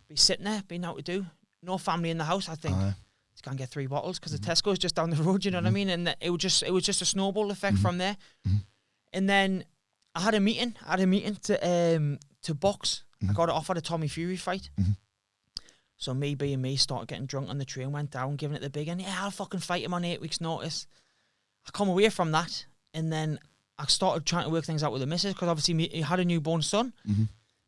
Be sitting there, being out to do. No family in the house, I think. Let's go and get 3 bottles because the Tesco's just down the road, you know what I mean? And it was just a snowball effect from there. And then I had a meeting to box. I got offered a Tommy Fury fight. So me being me, started getting drunk on the train, went down, giving it the big, and yeah, I'll fucking fight him on 8 weeks' notice. I come away from that, and then I started trying to work things out with the missus, because obviously he had a newborn son.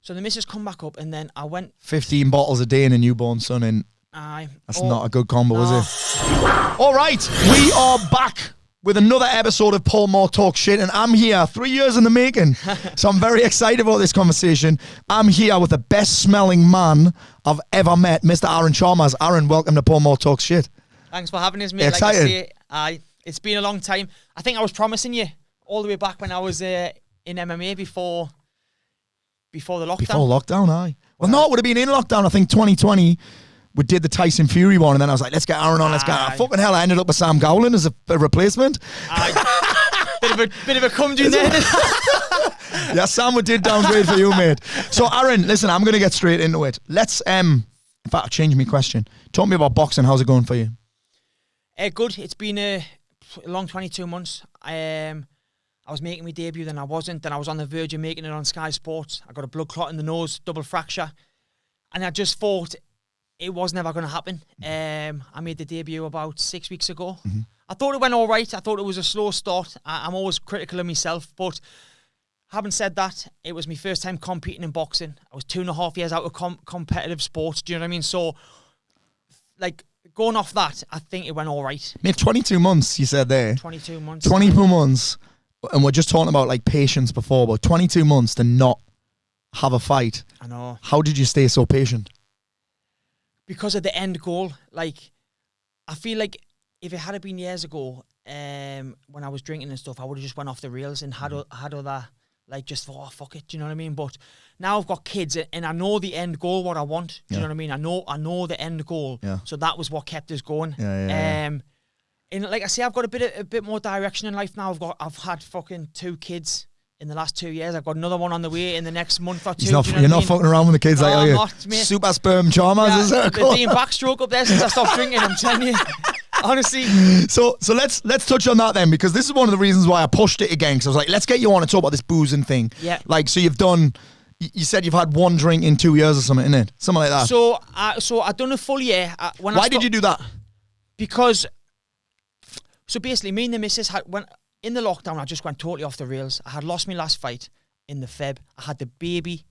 So the missus come back up, and then I went... 15 bottles a day and a newborn son, and that's not a good combo, is it? All right, we are back with another episode of Paul Mort Talk Shit, and I'm here 3 years in the making, so I'm very excited about this conversation. I'm here with the best smelling man I've ever met, Mr. Aaron Chalmers. Aaron, welcome to Paul Mort Talk Shit. Thanks for having us, mate. Excited? Like I say, it's been a long time. I think I was promising you all the way back when I was in MMA before the lockdown. Before lockdown, aye. Well, no, it would have been in lockdown. I think 2020, we did the Tyson Fury one, and then I was like, let's get Aaron on, let's get... Fucking hell, I ended up with Sam Gowland as a replacement. Bit of a cum-doon there. Yeah, Sam did downgrade for you, mate. So, Aaron, listen, I'm going to get straight into it. Let's, in fact, I'll change my question. Talk to me about boxing. How's it going for you? Good. It's been a long 22 months. I was making my debut, then I wasn't. Then I was on the verge of making it on Sky Sports. I got a blood clot in the nose, double fracture. And I just thought it was never going to happen. I made the debut about 6 weeks ago. I thought it went all right. I thought it was a slow start. I'm always critical of myself, but having said that, it was my first time competing in boxing. I was 2.5 years out of competitive sports. Do you know what I mean? So, like, going off that, I think it went all right. Mate, 22 months, you said there. 22 months. 22 months. And we're just talking about, like, patience before, but 22 months to not have a fight. I know. How did you stay so patient? Because of the end goal. Like, I feel like if it had been years ago, when I was drinking and stuff, I would have just went off the rails and had other, like, just thought, oh, fuck it, do you know what I mean? But now I've got kids, and I know the end goal, what I want. Do you know what I mean? I know the end goal. Yeah. So that was what kept us going. And like I say, I've got a bit more direction in life now. I've had fucking 2 kids in the last 2 years. I've got another one on the way in the next month or 2. You're not fucking around with the kids, are you? Not, mate. Super sperm Chalmers, is it? There's been backstroke up there since I stopped drinking, I'm telling you. Honestly. So let's touch on that then, because this is one of the reasons why I pushed it again, because I was like, let's get you on and talk about this boozing thing. Yeah. Like, so you said you've had 1 drink in 2 years or something, innit? Something like that. So I've done a full year. Why did you do that? Because, so basically, me and the missus in the lockdown, I just went totally off the rails. I had lost my last fight in the Feb. I had the baby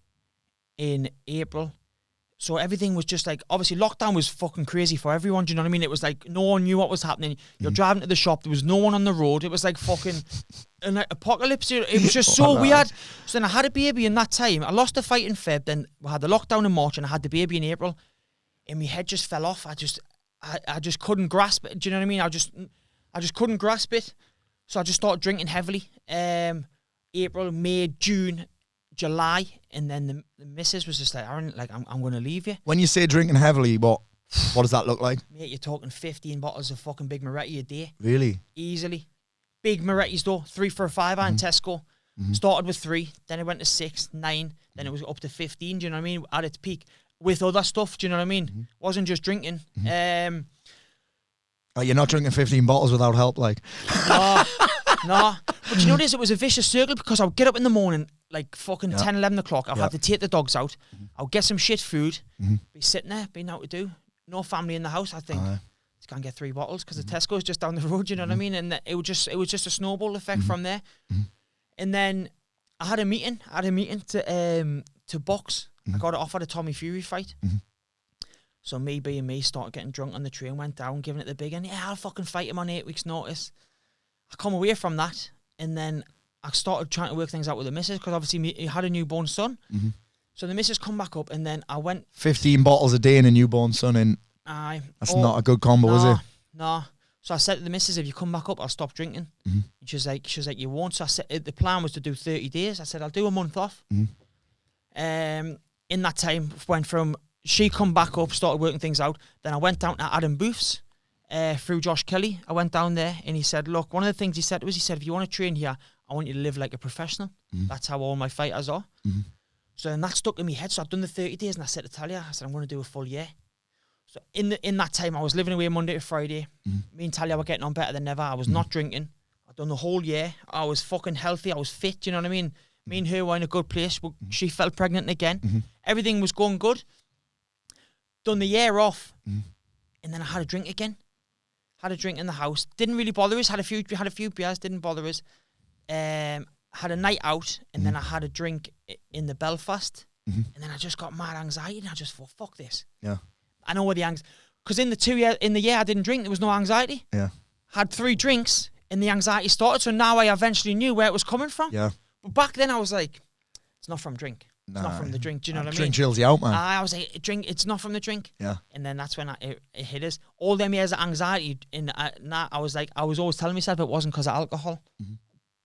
in April. So everything was just like, obviously lockdown was fucking crazy for everyone. Do you know what I mean? It was like, no one knew what was happening. You're driving to the shop. There was no one on the road. It was like fucking an apocalypse. It was just so weird. So then I had a baby in that time. I lost the fight in Feb. Then we had the lockdown in March and I had the baby in April. And my head just fell off. I just couldn't grasp it. Do you know what I mean? I just couldn't grasp it. So I just started drinking heavily. April, May, June, July, and then the missus was just like, Aaron, like, I'm going to leave you. When you say drinking heavily, what does that look like? Mate, you're talking 15 bottles of fucking Big Moretti a day. Really? Easily. Big Moretti's though, 3 for a $5 in Tesco. Started with 3, then it went to 6, 9, then it was up to 15, do you know what I mean? At its peak. With other stuff, do you know what I mean? Wasn't just drinking. You're not drinking 15 bottles without help, like. No. But you know this, it was a vicious circle, because I would get up in the morning, like fucking 10, 11 o'clock. I'd have to take the dogs out. I'll get some shit food. Be sitting there, being out to do. No family in the house, I think. Let's go and get 3 bottles, because the Tesco's just down the road, you know what I mean? And it was just a snowball effect from there. And then I had a meeting to box. I got offered a Tommy Fury fight. So me being me, started getting drunk on the train, went down, giving it the big, and yeah, I'll fucking fight him on 8 weeks' notice. I come away from that, and then I started trying to work things out with the missus, because obviously he had a newborn son. So the missus come back up, and then I went... 15 bottles a day and a newborn son, and that's not a good combo, is it? No. So I said to the missus, if you come back up, I'll stop drinking. And she's like, you won't. So I said, the plan was to do 30 days. I said, I'll do a month off. In that time, went from... She come back up, started working things out. Then I went down to Adam Booth's through Josh Kelly. I went down there, and he said, look, one of the things he said was, if you want to train here, I want you to live like a professional. That's how all my fighters are. So then that stuck in my head. So I'd done the 30 days and I said to Talia, I said, I'm going to do a full year. So in that time, I was living away Monday to Friday. Me and Talia were getting on better than ever. I was not drinking. I'd done the whole year. I was fucking healthy. I was fit, you know what I mean? Me and her were in a good place. She felt pregnant again. Everything was going good. Done the year off. And then I had a drink again. Had a drink in the house. Didn't really bother us. Had a few beers. Didn't bother us. Had a night out. And then I had a drink in the Belfast. And then I just got mad anxiety. And I just thought, fuck this. Yeah. I know where the anxiety... Because in the year I didn't drink, there was no anxiety. Yeah. Had 3 drinks and the anxiety started. So now I eventually knew where it was coming from. Yeah. But back then I was like, it's not from drink. It's not from the drink. Do you know what I mean? Drink chills you out, man. I was like, drink. It's not from the drink. Yeah. And then that's when it hit us. All them years of anxiety, I was like, I was always telling myself it wasn't because of alcohol.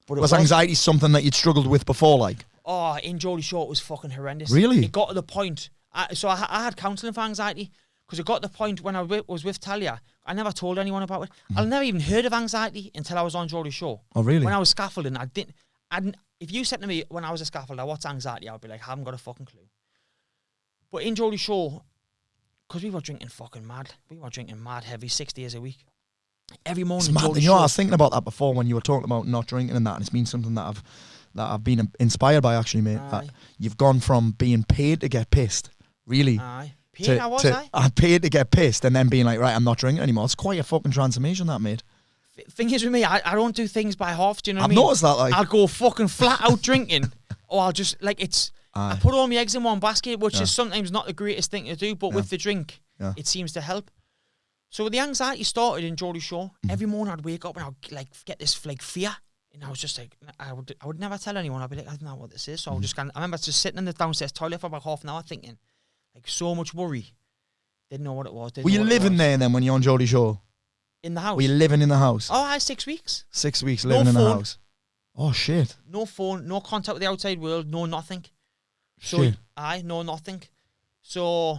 But was anxiety something that you'd struggled with before, like? Oh, in Geordie Shore, it was fucking horrendous. Really? It got to the point. So I had counselling for anxiety because it got to the point when I was with Talia, I never told anyone about it. I never even heard of anxiety until I was on Geordie Shore. Oh, really? When I was scaffolding, I didn't. If you said to me when I was a scaffolder, what's anxiety? I'd be like, I haven't got a fucking clue. But in Geordie Shore, because we were drinking fucking mad. We were drinking mad heavy 6 days a week. Every morning. It's mad. You know, I was thinking about that before when you were talking about not drinking and that, and it's been something that I've been inspired by, actually, mate. You've gone from being paid to get pissed, really. Aye. Paid, I paid to get pissed and then being like, right, I'm not drinking anymore. It's quite a fucking transformation, that, mate. Thing is with me, I don't do things by half. Do you know what I mean? I've noticed that, like. I'll go fucking flat out drinking, or I'll just, like, I put all my eggs in one basket, which is sometimes not the greatest thing to do, but with the drink, it seems to help. So the anxiety started in Geordie Shore. Every morning I'd wake up and I'd like get this like fear, and I was just like, I would never tell anyone. I'd be like, I don't know what this is. So I remember just sitting in the downstairs toilet for about half an hour thinking, like, so much worry. Didn't know what it was. Were you living there then when you're on Geordie Shore? In the house. Were you living in the house? Oh, I had 6 weeks. 6 weeks living in the house. Oh, shit. No phone, no contact with the outside world, no nothing. Shit. No nothing. So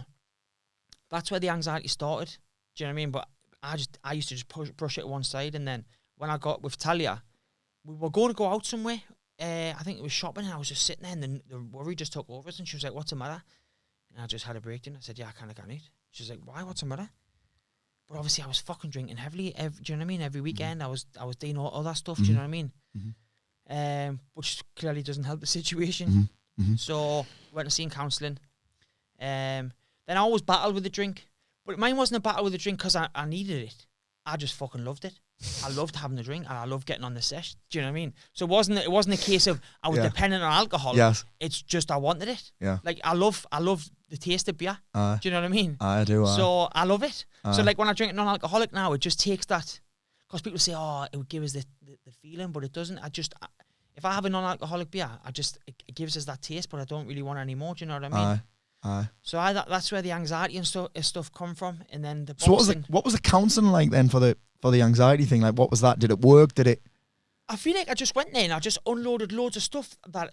that's where the anxiety started. Do you know what I mean? But I used to just brush it to one side, and then when I got with Talia, we were going to go out somewhere. I think it was shopping, and I was just sitting there, and the worry just took over us, and she was like, "What's the matter?" And I just had a breakdown. I said, "Yeah, I kind of got it." She was like, "Why? What's the matter?" But obviously, I was fucking drinking heavily. Do you know what I mean? Every weekend, I was doing all other stuff. Do you know what I mean? Which clearly doesn't help the situation. So went to see counselling. Then I always battled with the drink, but mine wasn't a battle with the drink because I needed it. I just fucking loved it. I loved having a drink and I loved getting on the sesh. Do you know what I mean? So it wasn't a case of I was dependent on alcohol. Yes. It's just I wanted it. Yeah. Like I love the taste of beer. Do you know what I mean? I do. So I love it. So like when I drink non-alcoholic now, it just takes that. Because people say, oh, it would give us the feeling, but it doesn't. If I have a non-alcoholic beer, it gives us that taste, but I don't really want it anymore. Do you know what I mean? So that's where the anxiety and stuff come from, and then the boxing. So what was the counselling like then for the anxiety thing? Like, what was that? Did it work? Did it? I feel like I just went there and I just unloaded loads of stuff that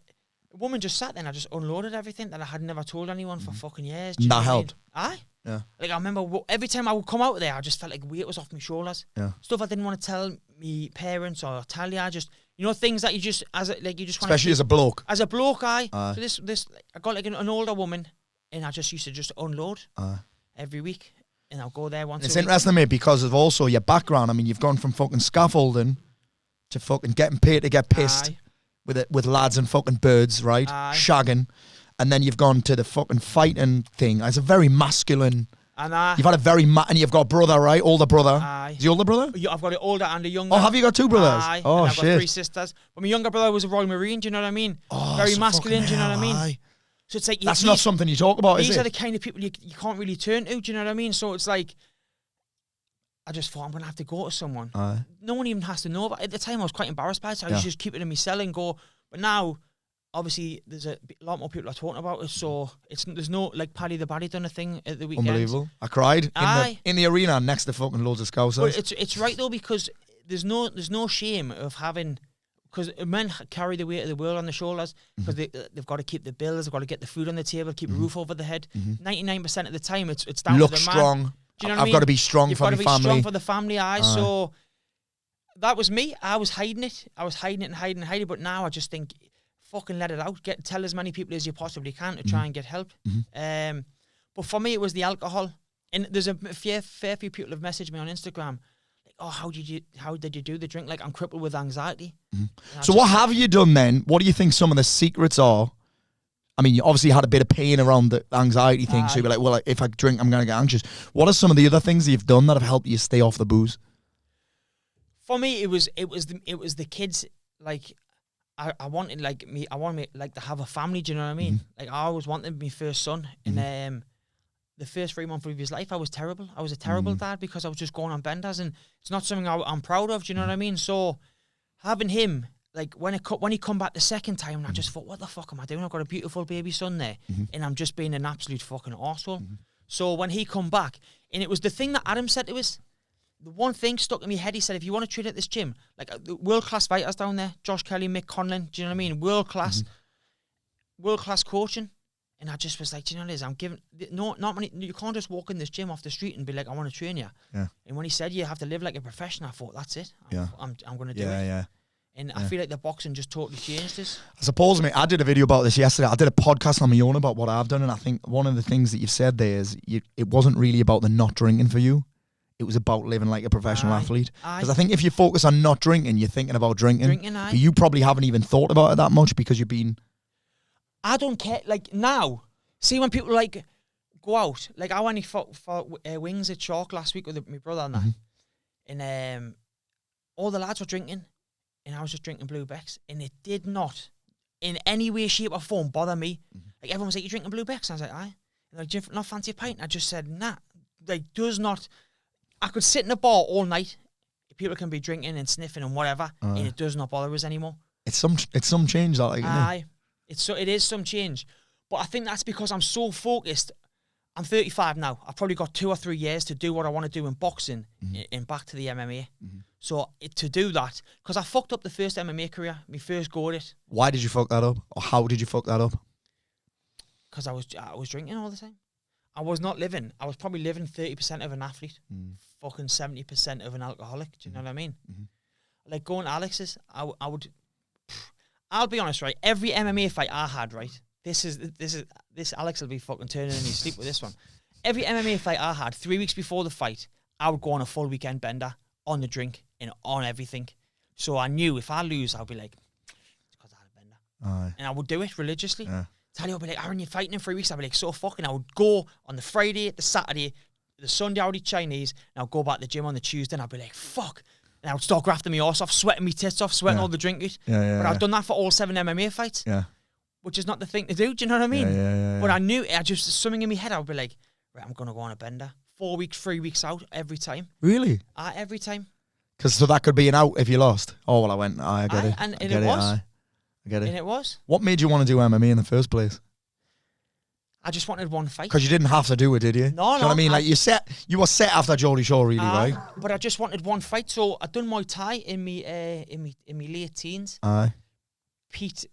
a woman just sat there and I just unloaded everything that I had never told anyone for fucking years. That helped. Aye. Yeah. Like I remember every time I would come out of there, I just felt like weight was off my shoulders. Yeah. Stuff I didn't want to tell me parents or Talia, just things that you just especially as a bloke. As a bloke, so this I got like an older woman, and I just used to just unload every week, and I'll go there once. It's interesting, mate, because of also your background. I mean, you've gone from fucking scaffolding to fucking getting paid to get pissed with lads and fucking birds, right? Shagging. And then you've gone to the fucking fighting thing. It's a very masculine. And you've had a very and you've got a brother, right? Older brother. Is he older brother? Yeah, I've got an older and a younger. Oh, have you got 2 brothers? Oh, and I've got 3 sisters. But my younger brother was a Royal Marine. Do you know what I mean? Oh, very masculine. Do you know what I mean? So it's like that's not something you talk about. These are the kind of people you can't really turn to. Do you know what I mean? So it's like I just thought I'm gonna have to go to someone. No one even has to know. But at the time, I was quite embarrassed by it. So I used to just keep it in my cell and go. But now, obviously, there's a lot more people are talking about it. So there's no like Paddy the Baddy done a thing at the weekend. Unbelievable! I cried in the arena next to fucking loads of Scousers. But it's right though, because there's no shame of having. Because men carry the weight of the world on their shoulders because they've got to keep the bills, they've got to get the food on the table, keep a roof over the head. 99% of the time, it's down to the man. Strong. Do you know what I mean? I've got to be strong for my family. You've got to be strong for the family, So that was me. I was hiding it. I was hiding it and hiding. But now I just think fucking let it out. Tell as many people as you possibly can to try and get help. But for me, it was the alcohol. And there's a fair few people have messaged me on Instagram, like, oh, how did you do the drink? Like, I'm crippled with anxiety. So what have you done then? What do you think some of the secrets are? I mean, you obviously had a bit of pain around the anxiety thing, so you'd be like, well, if I drink, I'm going to get anxious. What are some of the other things that you've done that have helped you stay off the booze? For me, it was the kids. Like, I wanted to have a family. Do you know what I mean? Like, I always wanted my first son, and the first 3 months of his life, I was terrible. I was a terrible dad because I was just going on benders, and it's not something I'm proud of. Do you know what I mean? So having him, like, when he come back the second time, I just thought, what the fuck am I doing? I've got a beautiful baby son there, and I'm just being an absolute fucking arsehole. So when he come back, and it was the thing that Adam said to us, the one thing stuck in my head, he said, if you want to train at this gym, like, world-class fighters down there, Josh Kelly, Mick Conlon, do you know what I mean? World-class coaching. And I just was like, do you know what it is? I'm giving, not many, you can't just walk in this gym off the street and be like, I want to train you. Yeah. And when he said, you have to live like a professional, I thought, that's it. I'm going to do it. Yeah. And I feel like the boxing just totally changed us. I suppose, mate, I did a video about this yesterday. I did a podcast on my own about what I've done. And I think one of the things that you've said there is it wasn't really about the not drinking for you. It was about living like a professional athlete. Because I think if you focus on not drinking, you're thinking about drinking. But you probably haven't even thought about it that much because you've been... I don't care. Like, now, see when people, like, go out. Like, I went for wings at Chalk last week with my brother and that. And all the lads were drinking. And I was just drinking Blue Becks. And it did not, in any way, shape or form, bother me. Like, everyone was like, you drinking Blue Becks? And I was like, aye. And like, do you not fancy a pint? And I just said, nah. Like, does not... I could sit in a bar all night. People can be drinking and sniffing and whatever. And it does not bother us anymore. It's some change, that, like, aye. It is some change. But I think that's because I'm so focused. I'm 35 now. I've probably got 2 or 3 years to do what I want to do in boxing and back to the MMA. So to do that, because I fucked up the first MMA career, my first go at it. Why did you fuck that up? Or how did you fuck that up? Because I was drinking all the time. I was not living. I was probably living 30% of an athlete, fucking 70% of an alcoholic. Do you know what I mean? Like going to Alex's, I would... I'll be honest, right? Every MMA fight I had, right? This Alex will be fucking turning in his sleep with this one. Every MMA fight I had, 3 weeks before the fight, I would go on a full weekend bender on the drink and on everything. So I knew if I lose, I'll be like, it's because I had a bender. And I would do it religiously. Talia would be like, Aaron, you're fighting in 3 weeks. I'd be like, so fucking, I would go on the Friday, the Saturday, the Sunday I would eat Chinese, and I'd go back to the gym on the Tuesday, and I'd be like, fuck. And I would start grafting my arse off, sweating my tits off, sweating all the drink out. But I've done that for all 7 MMA fights. Which is not the thing to do, do you know what I mean? But I knew, something in my head, I would be like, right, I'm going to go on a bender. 4 weeks, 3 weeks out, every time. Really? Every time. Because so that could be an out if you lost. Oh, well, I went, I get it. And it was. I get it. And it was. What made you want to do MMA in the first place? I just wanted one fight. Because you didn't have to do it, did you? No, do you know what I mean? Like, you were set after Geordie Shaw, really, right? But I just wanted one fight. So I'd done Muay Thai in me late teens. Pete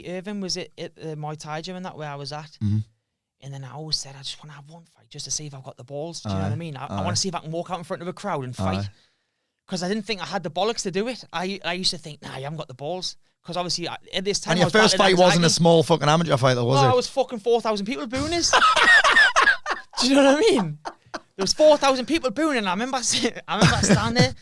Irvin was at the Muay Thai gym and that where I was at. And then I always said, I just want to have one fight just to see if I've got the balls. Do you know what I mean? I want to see if I can walk out in front of a crowd and fight. Because I didn't think I had the bollocks to do it. I used to think, nah, you haven't got the balls. Because obviously, at this time, and your first fight wasn't a small fucking amateur fight, though, was it? No, it was fucking 4,000 people booing us. Do you know what I mean? There was 4,000 people booing, and I remember standing there.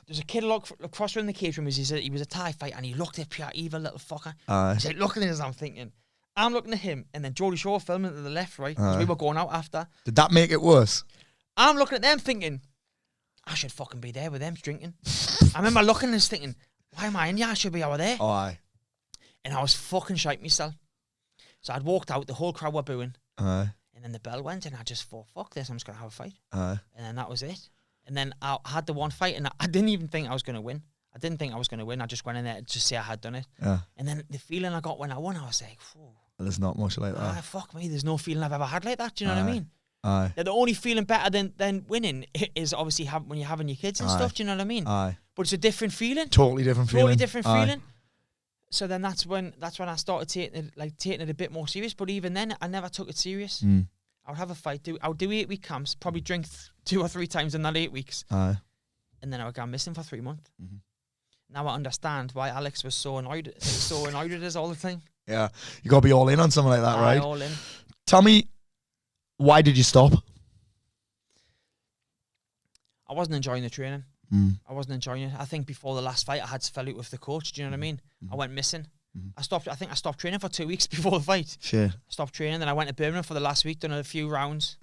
There's a kid across from the cage room. He was a Thai fighter, and he looked at pure evil little fucker. He's like looking at us. I'm thinking, I'm looking at him, and then Geordie Shaw filming to the left, right? Because we were going out after. Did that make it worse? I'm looking at them, thinking, I should fucking be there with them drinking. I remember looking and thinking, why am I in here? I should be over there. Oh, aye. And I was fucking shite myself. So I'd walked out, the whole crowd were booing. Aye. And then the bell went, and I just thought, fuck this, I'm just going to have a fight. Aye. And then that was it. And then I had the one fight, and I didn't even think I was going to win. I didn't think I was going to win. I just went in there to say I had done it. Yeah. And then the feeling I got when I won, I was like, whoa. There's not much like that. Fuck me, there's no feeling I've ever had like that. Do you know what I mean? Aye. The only feeling better than winning is obviously when you're having your kids and stuff. Do you know what I mean? Aye. But it's a different feeling. Totally different feeling. Totally different feeling. So then that's when I started taking it a bit more serious. But even then, I never took it serious. I would have a fight. I would do 8 week camps. Probably drink 2 or 3 times in that 8 weeks. Aye. And then I would go missing for 3 months. Now I understand why Alex was so annoyed with us all the time. Yeah, you got to be all in on something like that, right? All in. Tell me, why did you stop? I wasn't enjoying the training. I wasn't enjoying it. I think before the last fight, I had fell out with the coach. Do you know what I mean? I went missing. I think I stopped training for 2 weeks before the fight. Shit. Stopped training, then I went to Birmingham for the last week, done a few rounds.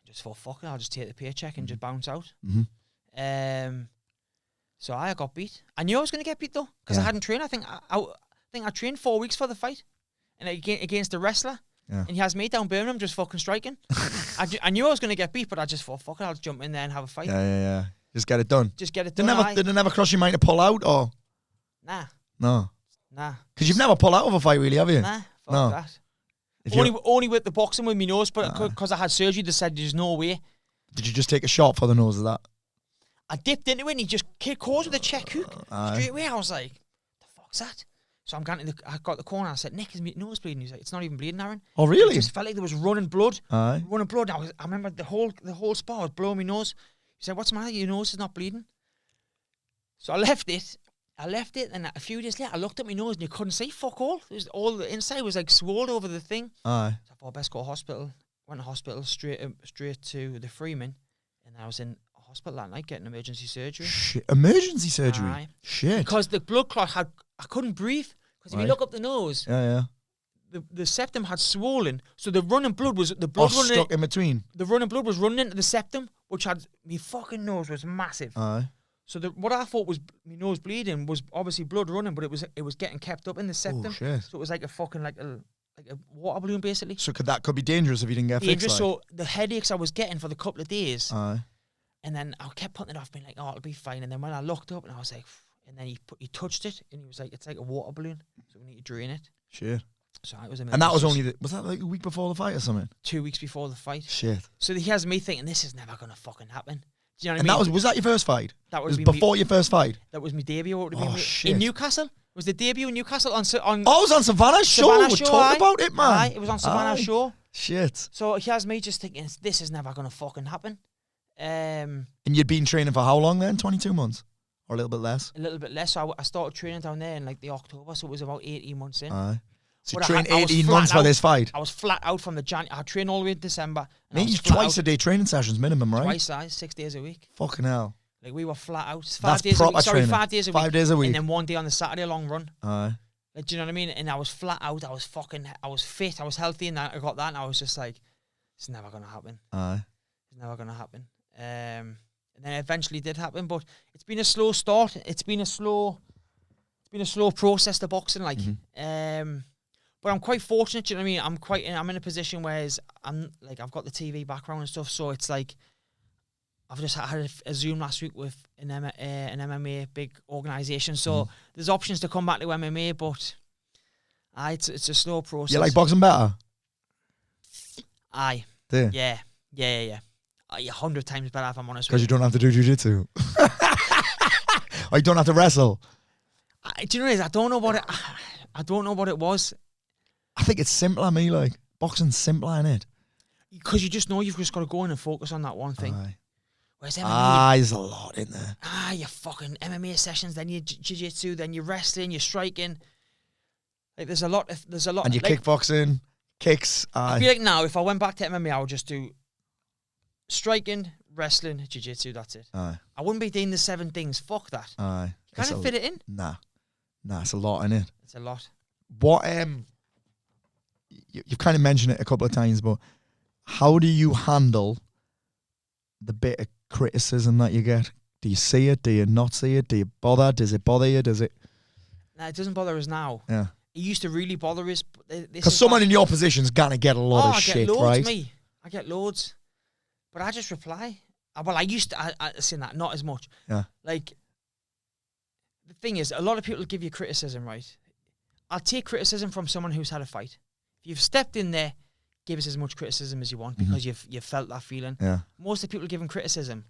Just thought, fuck it, I'll just take the paycheck and just bounce out. So I got beat. I knew I was going to get beat though, because I hadn't trained. I think I trained 4 weeks for the fight, and against a wrestler. Yeah. And he has me down Birmingham just fucking striking. I knew I was going to get beat, but I just thought, fuck it, I'll just jump in there and have a fight. Yeah. Just get it done. Did it never cross your mind to pull out, or? Nah. No. Nah. Because you've never pulled out of a fight, really, have you? Nah. Fuck that. Only with the boxing with my nose, but because I had surgery, they said there's no way. Did you just take a shot for the nose of that? I dipped into it and he just caused with a check hook straight away. I was like, the fuck's that? So I got the corner. I said, Nick, is my nose bleeding? He's like, it's not even bleeding, Aaron. Oh, really? It just felt like there was running blood. Running blood. I remember the whole spot was blowing my nose. He said, what's the matter? Your nose is not bleeding. So I left it, and a few days later, I looked at my nose and you couldn't see fuck all. It was all the inside was like swollen over the thing. So I thought, best go to hospital. Went to hospital straight to the Freeman, and I was in hospital that night getting emergency surgery. Shit. Emergency surgery? Shit. Because the blood clot I couldn't breathe. Because if you look up the nose, the septum had swollen, so the running blood was running stuck in between. The running blood was running into the septum, which had my fucking nose was massive. So what I thought was my nose bleeding was obviously blood running, but it was getting kept up in the septum. Oh, shit. So it was like a fucking like a water balloon basically. So could be dangerous if you didn't get fixed. Like. So the headaches I was getting for the couple of days, and then I kept putting it off, being like, oh, it'll be fine. And then when I looked up and I was like, and then he touched it and he was like, it's like a water balloon, so we need to drain it. Shit. So it was and that was only was that like a week before the fight or something? 2 weeks before the fight. Shit. So he has me thinking this is never gonna fucking happen. Do you know what I mean? That was that your first fight? That was before your first fight. That was my debut. Oh shit! In Newcastle. It was the debut in Newcastle on. Oh, it was on Savannah's show. We're talking about it, man. It was on Savannah's show. Shit. So he has me just thinking this is never gonna fucking happen. And you'd been training for how long then? 22 months, or a little bit less? A little bit less. So I started training down there in like the October, so it was about 18 months in. So you trained 18 months for this fight? I was flat out from the January. I trained all the way in December. Maybe twice a day training sessions minimum, right? Twice, 6 days a week. Fucking hell. Like we were flat out. 5 days a week. Sorry, 5 days a week. 5 days a week. And then one day on the Saturday, a long run. Like, do you know what I mean? And I was flat out. I was fit. I was healthy, and I got that, and I was just like, it's never gonna happen. It's never gonna happen. And then it eventually did happen, but it's been a slow start. It's been a slow process to boxing, like. But I'm quite fortunate. You know what I mean? I'm in a position where I've got the TV background and stuff, so it's like I've just had a Zoom last week with an MMA big organisation, so there's options to come back to MMA, but it's a slow process. You like boxing better? Aye. Do you? Yeah. 100 times better if I'm honest with you. Because you don't have to do jiu-jitsu. Or you don't have to wrestle. Do you know what it is? I don't know what it was. I think it's simpler, me, like. Boxing's simpler, innit? Because you just know you've just got to go in and focus on that one thing. Whereas MMA... there's a lot in there. Your fucking MMA sessions, then your jiu-jitsu, then your wrestling, your striking. Like, there's a lot. And your kickboxing, kicks. I feel like now, if I went back to MMA, I would just do striking, wrestling, jiu-jitsu, that's it. I wouldn't be doing the 7 things. Fuck that. You can't fit it in. Nah, it's a lot, innit? It's a lot. What, you've kind of mentioned it a couple of times, but how do you handle the bit of criticism that you get? Do you see it? Do you not see it? Do you bother? Does it bother you? Does it? Nah, it doesn't bother us now. Yeah. It used to really bother us. Because someone in your position's gonna get a lot of shit, right? I get loads. But I just reply. Well, I used to. I seen that, not as much. Yeah. Like, the thing is, a lot of people give you criticism, right? I'll take criticism from someone who's had a fight. If you've stepped in there, give us as much criticism as you want because you've felt that feeling. Yeah. Most of the people giving criticism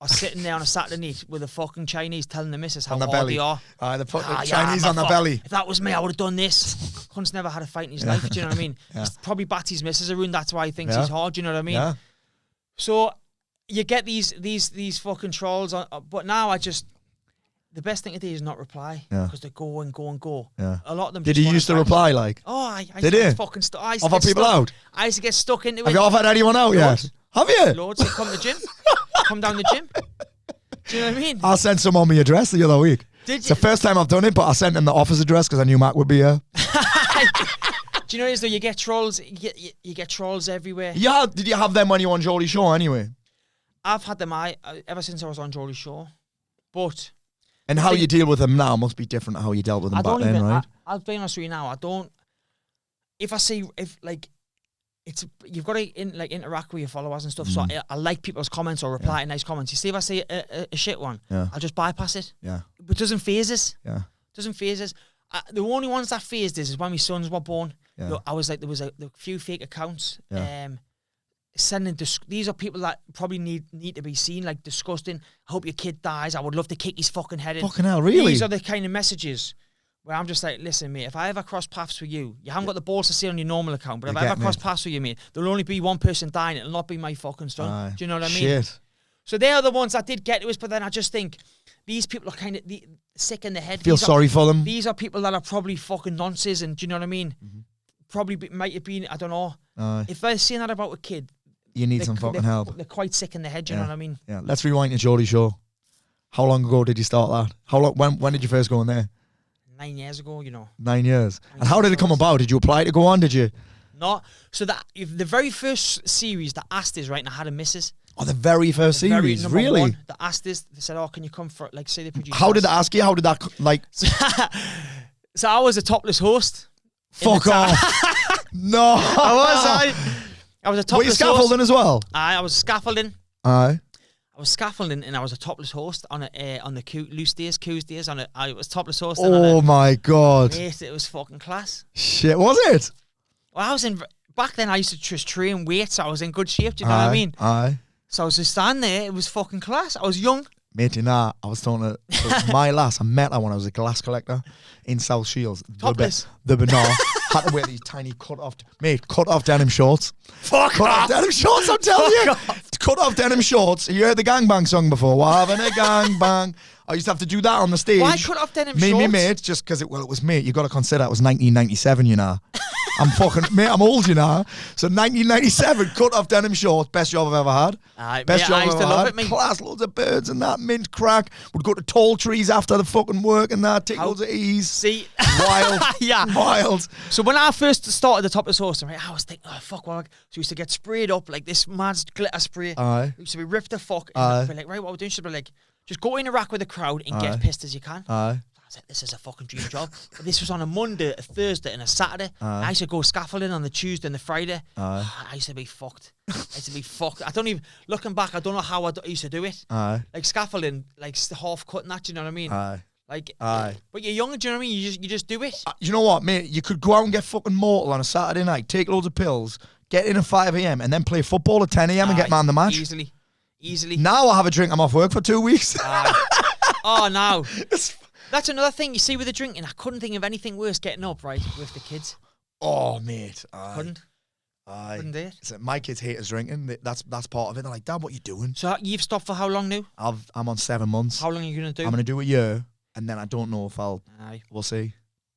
are sitting there on a Saturday night with a fucking Chinese telling the missus how on the hard belly. they are. The Chinese on the belly. If that was me, I would have done this. Cunt's never had a fight in his life, do you know what I mean? He's probably batted his missus around, that's why he thinks he's hard, do you know what I mean? Yeah. So you get these fucking trolls on, but now the best thing to do is not reply. Yeah. Because they go and go and go. Yeah. A lot of them. Did you used to reply like? Oh, I Did you? Fucking Offer people out? I used to get stuck into it. Have you offered anyone out yet? Have you? Loads. They come to the gym. Come down the gym. Do you know what I mean? I sent someone my address the other week. Did you? It's the first time I've done it, but I sent them the office address because I knew Mac would be here. Do you know this though? You get trolls. You get trolls everywhere. Yeah. Did you have them when you were on Geordie's show anyway? I've had them ever since I was on Geordie's show, but. And how you deal with them now must be different to how you dealt with them back then, right? I'll be honest with you now. I don't. If you've got to interact with your followers and stuff. So I like people's comments or reply to nice comments. You see, if I say a shit one, I'll just bypass it. Yeah. But it doesn't phase us. Yeah. Doesn't phase us. The only ones that phased us is when my sons were born. Yeah. Look, I was like, there was a few fake accounts. Yeah. Sending these are people that probably need to be seen, like disgusting. I hope your kid dies. I would love to kick his fucking head in. Fucking hell, really? These are the kind of messages where I'm just like, listen, mate, if I ever cross paths with you, you haven't got the balls to say on your normal account, but if I ever cross paths with you, mate, there'll only be one person dying. It'll not be my fucking son. Do you know what I mean? Shit. So they are the ones that did get to us, but then I just think these people are kind of sick in the head. Feel sorry for them. These are people that are probably fucking nonsense, and do you know what I mean? Probably might have been, I don't know. If they're saying that about a kid, you need some fucking help. They're quite sick in the head, do you know what I mean? Yeah. Let's rewind to Geordie's show. How long ago did you start that? How long? When did you first go on there? 9 years ago, you know. 9 years. And how did it come about? Did you apply to go on? Did you? No. So the very first series that asked us, right, and I had a missus. Oh, the very first series, really? One, that asked us, they said, "Oh, can you come for like say the producer?" How did they ask you? How did that like? So I was a topless host. Fuck off! No, I was a topless host. Were you scaffolding as well? I was scaffolding. Aye. I was scaffolding and I was a topless host on the loose days, Coos days. I was topless host. Oh my god! Mate, it was fucking class. Shit, was it? Well, back then. I used to just train weights, so I was in good shape. Do you know what I mean? Aye. So I was just standing there. It was fucking class. I was young. Mate, you know, I was talking to my lass. I met her when I was a glass collector in South Shields. Topless. The Bernard had to wear these tiny cut off denim shorts. Fuck off. Denim shorts, I'm telling you. Cut off denim shorts. You heard the gangbang song before? We're having a gangbang. I used to have to do that on the stage. Why cut off denim shorts? Me, mate, just because it was me. You got to consider it was 1997, you know. I'm old, you know. So 1997, cut off denim shorts, best job I've ever had. Best job I used to love it, mate. Class, loads of birds and that, mint crack. Would go to tall trees after the fucking work and that, take loads of ease. See? Wild. Yeah. Wild. So when I first started the topless horse, I was thinking, oh, fuck, well, so we used to get sprayed up like this mad glitter spray. Aye. We used to be ripped the fuck. And be like, right, what we're doing should be like, just go interact with the crowd and get as pissed as you can. Aye. I was like, this is a fucking dream job. But this was on a Monday, a Thursday, and a Saturday. I used to go scaffolding on the Tuesday and the Friday. I used to be fucked. I don't even, looking back, I don't know how I used to do it. Like scaffolding, like half cutting that, do you know what I mean? But you're young, do you know what I mean? You just do it. You know what, mate? You could go out and get fucking mortal on a Saturday night, take loads of pills, get in at 5 a.m. and then play football at 10 a.m. and get man the match. Easily. Now I have a drink, I'm off work for 2 weeks. Oh, no. That's another thing you see with the drinking. I couldn't think of anything worse getting up, right, with the kids. Oh, mate. Couldn't do it. So my kids hate us drinking. That's part of it. They're like, Dad, what are you doing? So you've stopped for how long now? I'm on 7 months. How long are you going to do? I'm going to do a year, and then I don't know if I'll... Aye. We'll see.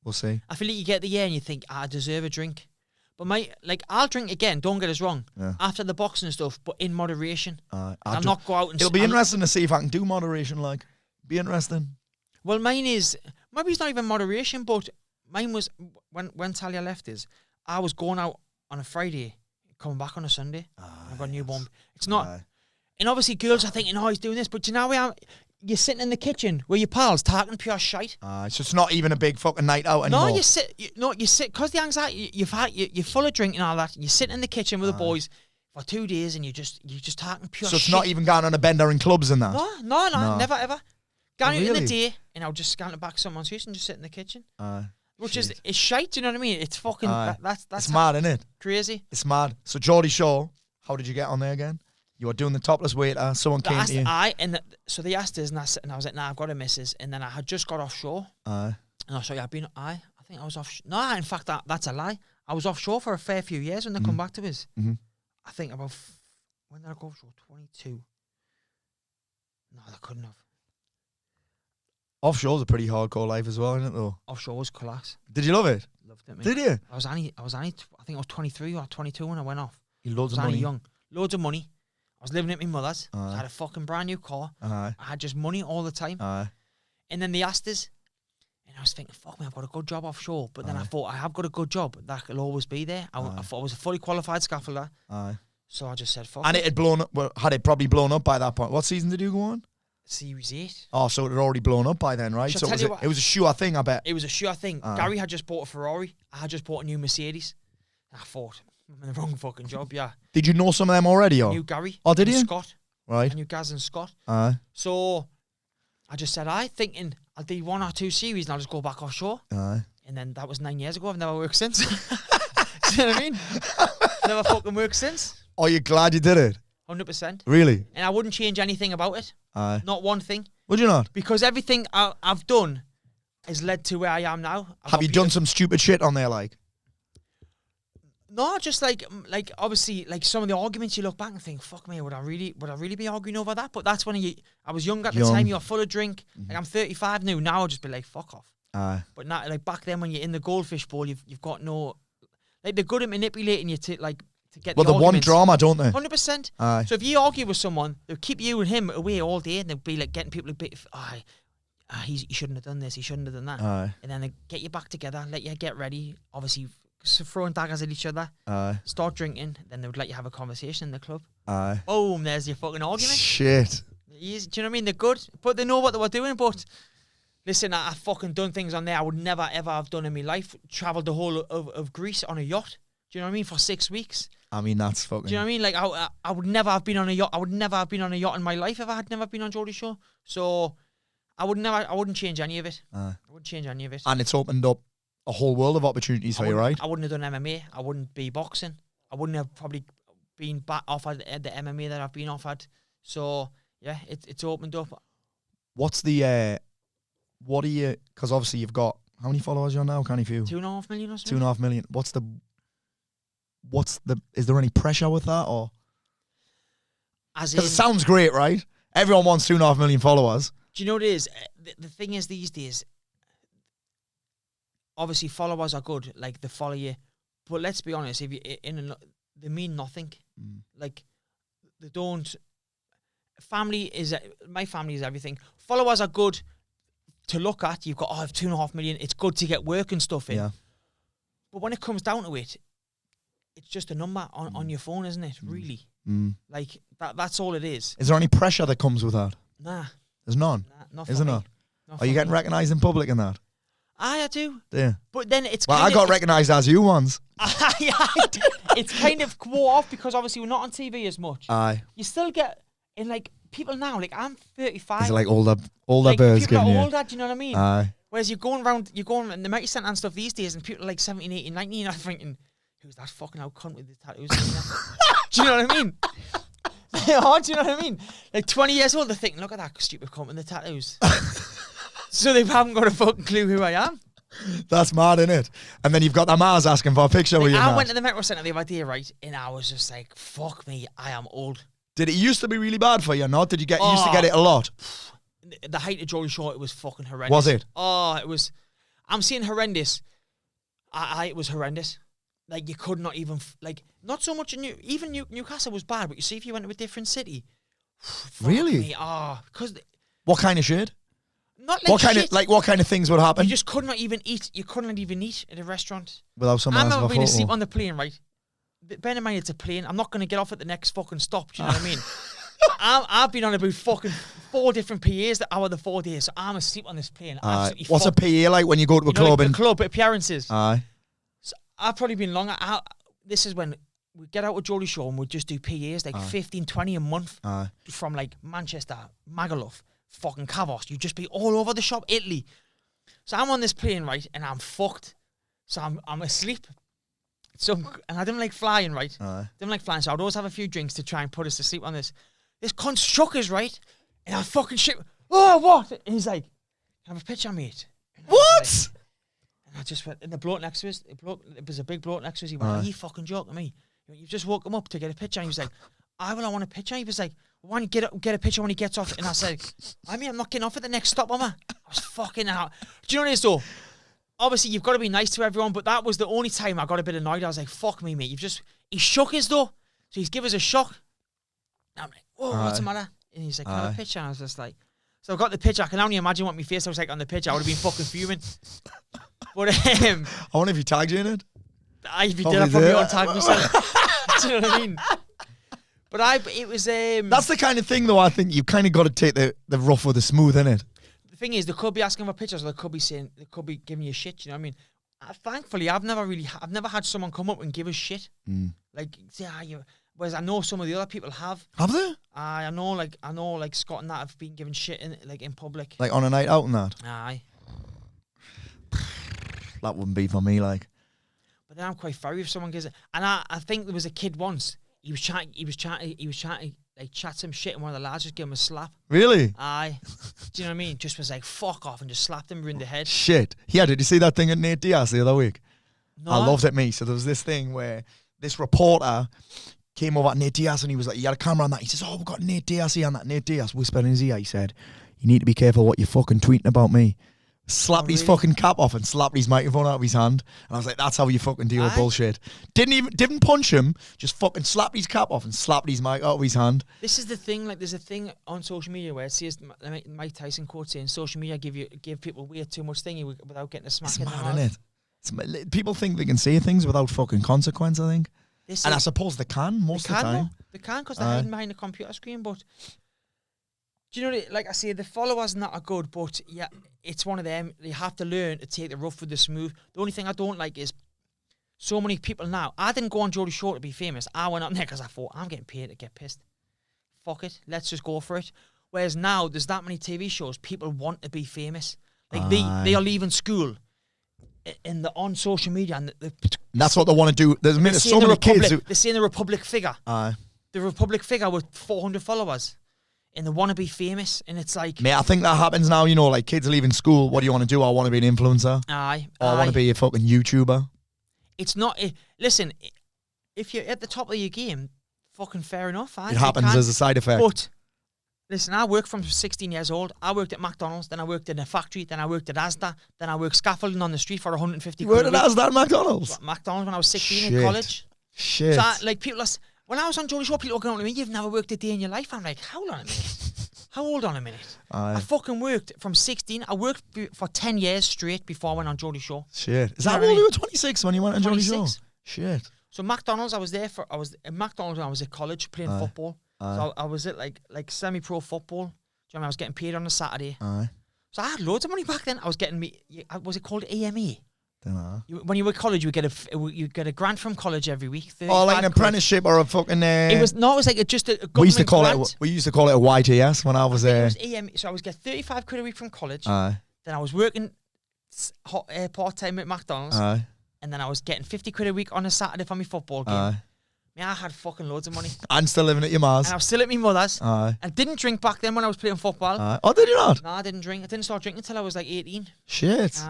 I feel like you get the year and you think, I deserve a drink. But I'll drink again, don't get us wrong, after the boxing and stuff, but in moderation. I'll not go out and... It'll be interesting to see if I can do moderation, like. Be interesting. Well, mine is... Maybe it's not even moderation, but mine was... When Talia left us, I was going out on a Friday, coming back on a Sunday. I've got a newborn. It's not... And obviously girls are thinking, oh, he's doing this, but you know where you're sitting in the kitchen with your pals talking pure shite. So it's not even a big fucking night out anymore. No, you sit, because the anxiety, you're full of drink and all that, you're sitting in the kitchen with the boys for 2 days and you're just talking pure shit. So it's not even going on a bender in clubs and that? No, never ever. Going out in the day and I'll just scan it back to someone's house and just sit in the kitchen. Which is, it's shite, do you know what I mean? It's fucking, that's it's mad, isn't it? Crazy. It's mad. So Geordie's show, how did you get on there again? You were doing the topless waiter. Someone came to you. So they asked us, and I was like, "Nah, I've got a missus." And then I had just got offshore. And I was like, "I've been." I think I was off. No, in fact, that's a lie. I was offshore for a fair few years when they come back to us. I think about when did I go offshore? 22. No, they couldn't have. Offshore's a pretty hardcore life as well, isn't it, though? Offshore was class. Did you love it? Loved it, mate. Did you? I think I was 23 or 22 when I went off. You loads of I was money. young. Loads of money. I was living at my mother's. Aye. I had a fucking brand new car. Aye. I had just money all the time. Aye. And then they asked us, and I was thinking, fuck me, I've got a good job offshore. But then I thought, I have got a good job. That will always be there. I thought I was a fully qualified scaffolder. Aye. So I just said, fuck And it had blown up. Well, had it probably blown up by that point? What season did you go on? Series 8. Oh, so it had already blown up by then, right? Shall So I tell you what? it was a sure thing, I bet. It was a sure thing. Gary had just bought a Ferrari. I had just bought a new Mercedes. I thought, I'm in the wrong fucking job, yeah. Did you know some of them already, or? I knew Gary. Oh, did you? Scott. Right. I knew Gaz and Scott. Aye. So I just said, thinking I'll do 1 or 2 series and I'll just go back offshore. Aye. And then that was 9 years ago. I've never worked since. Do you know what I mean? Never fucking worked since. Are you glad you did it? 100%. Really? And I wouldn't change anything about it. Aye. Not one thing. Would you not? Because everything I've done has led to where I am now. Have you done some stupid shit on there, like? No, just like obviously like some of the arguments you look back and think, fuck me, would I really be arguing over that? But that's when I was young at the time. You're full of drink. Like I'm 35 now. Now I'll just be like, fuck off. Aye. But not like back then when you're in the goldfish bowl, you've got no, like they're good at manipulating you to get. Well, the one drama, don't they? 100%. Aye. So if you argue with someone, they'll keep you and him away all day, and they'll be like getting people a bit. He shouldn't have done this. He shouldn't have done that. Aye. And then they get you back together, let you get ready. Obviously, throwing daggers at each other. Aye. Start drinking. Then they would let you have a conversation in the club. Aye. Boom! There's your fucking argument. Shit. Easy, do you know what I mean? They're good, but they know what they were doing. But listen, I've fucking done things on there I would never ever have done in my life. Travelled the whole of Greece on a yacht. Do you know what I mean? For 6 weeks. I mean, that's fucking. Do you know what I mean? Like I would never have been on a yacht. I would never have been on a yacht in my life if I had never been on Geordie Show. So I wouldn't change any of it. I wouldn't change any of it. And it's opened up a whole world of opportunities for you, right? I wouldn't have done MMA. I wouldn't be boxing. I wouldn't have probably been offered the MMA that I've been offered. So yeah, it's opened up. What's the what are you? Because obviously you've got how many followers you're on now? Can't you feel 2.5 million or something? 2.5 million. What's the? Is there any pressure with that, or? Because it sounds great, right? Everyone wants 2.5 million followers. Do you know what it is? The thing is, these days, obviously followers are good, like they follow you, but let's be honest, if you they mean nothing. Like they don't. My family is everything. Followers are good to look at. You've got I have 2.5 million. It's good to get work and stuff in. Yeah. But when it comes down to it, it's just a number on your phone, isn't it? Really. Like that's all it is. Is there any pressure that comes with that? Nah. There's none. Nah, Isn't there? Are you getting recognised in public in that? I do. Yeah. But then it's well, I got recognised as you once. Yeah, it's kind of wore off because obviously we're not on TV as much. Aye. You still get in like people now. Like I'm 35. Is it like older like, birds people giving are you? older. Do you know what I mean? Aye. Whereas you're going in the Mighty Centre and stuff these days, and people are like 17, 18, 19. I'm thinking, who's that fucking out cunt with the tattoos? Do you know what I mean? Do you know what I mean? Like 20 years old, they're thinking, look at that stupid cunt with the tattoos. So they haven't got a fucking clue who I am. That's mad, innit? And then you've got the Mars asking for a picture with you. I went to the Metro Centre the other day, right? And I was just like, fuck me, I am old. Did it used to be really bad for you, not? Did you used to get it a lot? The height of Geordie Show, it was fucking horrendous. Was it? Oh, it was. I'm saying horrendous. It was horrendous. Like, you could not even, not so much in Newcastle was bad, but you see if you went to a different city. Really? Because. What kind of shit? Not like what kind of things would happen? You just could not even eat. You couldn't even eat at a restaurant. Without someone asking for a photo. I'm not being asleep on the plane, right? Bear in mind it's a plane. I'm not going to get off at the next fucking stop. Do you know what I mean? I've been on about fucking 4 different PAs that hour the 4 days, so I'm asleep on this plane. What's a PA like when you go to a club? Like the club appearances. Aye. So I've probably been longer. This is when we get out of Geordie Show and we'd just do PAs like 15, 20 a month. Aye. From like Manchester, Magaluf, fucking Kavos. You'd just be all over the shop, Italy. So I'm on this plane, right, and I'm fucked. So I'm asleep. So, and I didn't like flying, right? Didn't like flying, so I'd always have a few drinks to try and put us to sleep on this. This cunt struck us, right? And I fucking shit. Oh, what? And he's like, have a picture, mate. What? And I just went, and the bloke next to us, it was a big bloke next to us. He went, are you fucking joking me? You've just woke him up to get a picture. And he was like, I want a picture. He was like, why don't you get a picture when he gets off? And I said, I'm not getting off at the next stop, am I? I was fucking out. Do you know what it is though? Obviously, you've got to be nice to everyone, but that was the only time I got a bit annoyed. I was like, fuck me, mate. He shook us though. So he's give us a shock. And I'm like, whoa, what's the matter? And he's like, can I have a picture? And I was just like, so I got the picture. I can only imagine what my face was like on the picture. I would have been fucking fuming. But I wonder if he tagged you in it. If he did, I probably won't tag myself. Do you know what I mean? But it was... That's the kind of thing, though, I think you kind of got to take the rough with the smooth, innit? The thing is, they could be asking for pictures, or they could be giving you shit, you know what I mean? Thankfully, I've never had someone come up and give us shit. Like, say, whereas I know some of the other people have. Have they? I know, Scott and that have been given shit in public. Like on a night out and that? Aye. That wouldn't be for me, like. But then I'm quite furry if someone gives it. And I think there was a kid once. He was trying to like chat some shit, and one of the lads just gave him a slap. Really? Aye. Do you know what I mean? Just was like, fuck off, and just slapped him in the head. Shit. Yeah, did you see that thing at Nate Diaz the other week? No. I loved it, me. So there was this thing where this reporter came over at Nate Diaz, and he was like, he had a camera on that. He says, oh, we've got Nate Diaz here, and that Nate Diaz whispered in his ear. He said, you need to be careful what you're fucking tweeting about me. Slapped his fucking cap off and slapped his microphone out of his hand. And I was like, that's how you fucking deal with bullshit. Didn't punch him, just fucking slapped his cap off and slapped his mic out of his hand. This is the thing, like there's a thing on social media where it says Mike Tyson quote saying social media give people way too much thingy without getting a smack in the mouth. Isn't it? People think they can say things without fucking consequence, I think. And I suppose they can most of the time. They can because they're hiding behind a computer screen, but do you know, like I say, the followers not are good, but yeah, it's one of them. You have to learn to take the rough with the smooth. The only thing I don't like is so many people now. I didn't go on Geordie Show to be famous. I went on there because I thought, I'm getting paid to get pissed. Fuck it, let's just go for it. Whereas now, there's that many TV shows, people want to be famous. Like they are leaving school on social media. And that's what they want to do. There's so many kids who... They're seeing the Republic figure. The Republic figure with 400 followers. And they want to be famous, and it's like... Mate, I think that happens now, you know, like kids leaving school, what do you want to do? I want to be an influencer. Aye. Or I want to be a fucking YouTuber. It's not... Listen, if you're at the top of your game, fucking fair enough. It happens as a side effect. But, listen, I worked from 16 years old. I worked at McDonald's, then I worked in a factory, then I worked at Asda, then I worked scaffolding on the street for 150 quid. Where did Asda and McDonald's? McDonald's when I was 16 in college. Shit. So, like, people are... When I was on Geordie Show, people were going to me, you've never worked a day in your life. I'm like, hold on a minute. Hold on a minute. I fucking worked from 16. I worked for 10 years straight before I went on Geordie Show. Shit. Is that all you were 26 when you went on Geordie Show? Shit. So McDonald's, I was at McDonald's when I was at college playing football. So I was at like semi-pro football. Do you know what I mean? I was getting paid on a Saturday. So I had loads of money back then. I was getting was it called AME? When you were at college, you get a grant from college every week. Oh, like an apprenticeship or a fucking... It was just a government grant. We used to call it a YTS when I was there. So I was getting 35 quid a week from college. Then I was working part-time at McDonald's. And then I was getting 50 quid a week on a Saturday for my football game. I had fucking loads of money. And still living at your ma's. And I was still at my mother's. I didn't drink back then when I was playing football. Oh, did you not? No, I didn't drink. I didn't start drinking until I was like 18. Shit.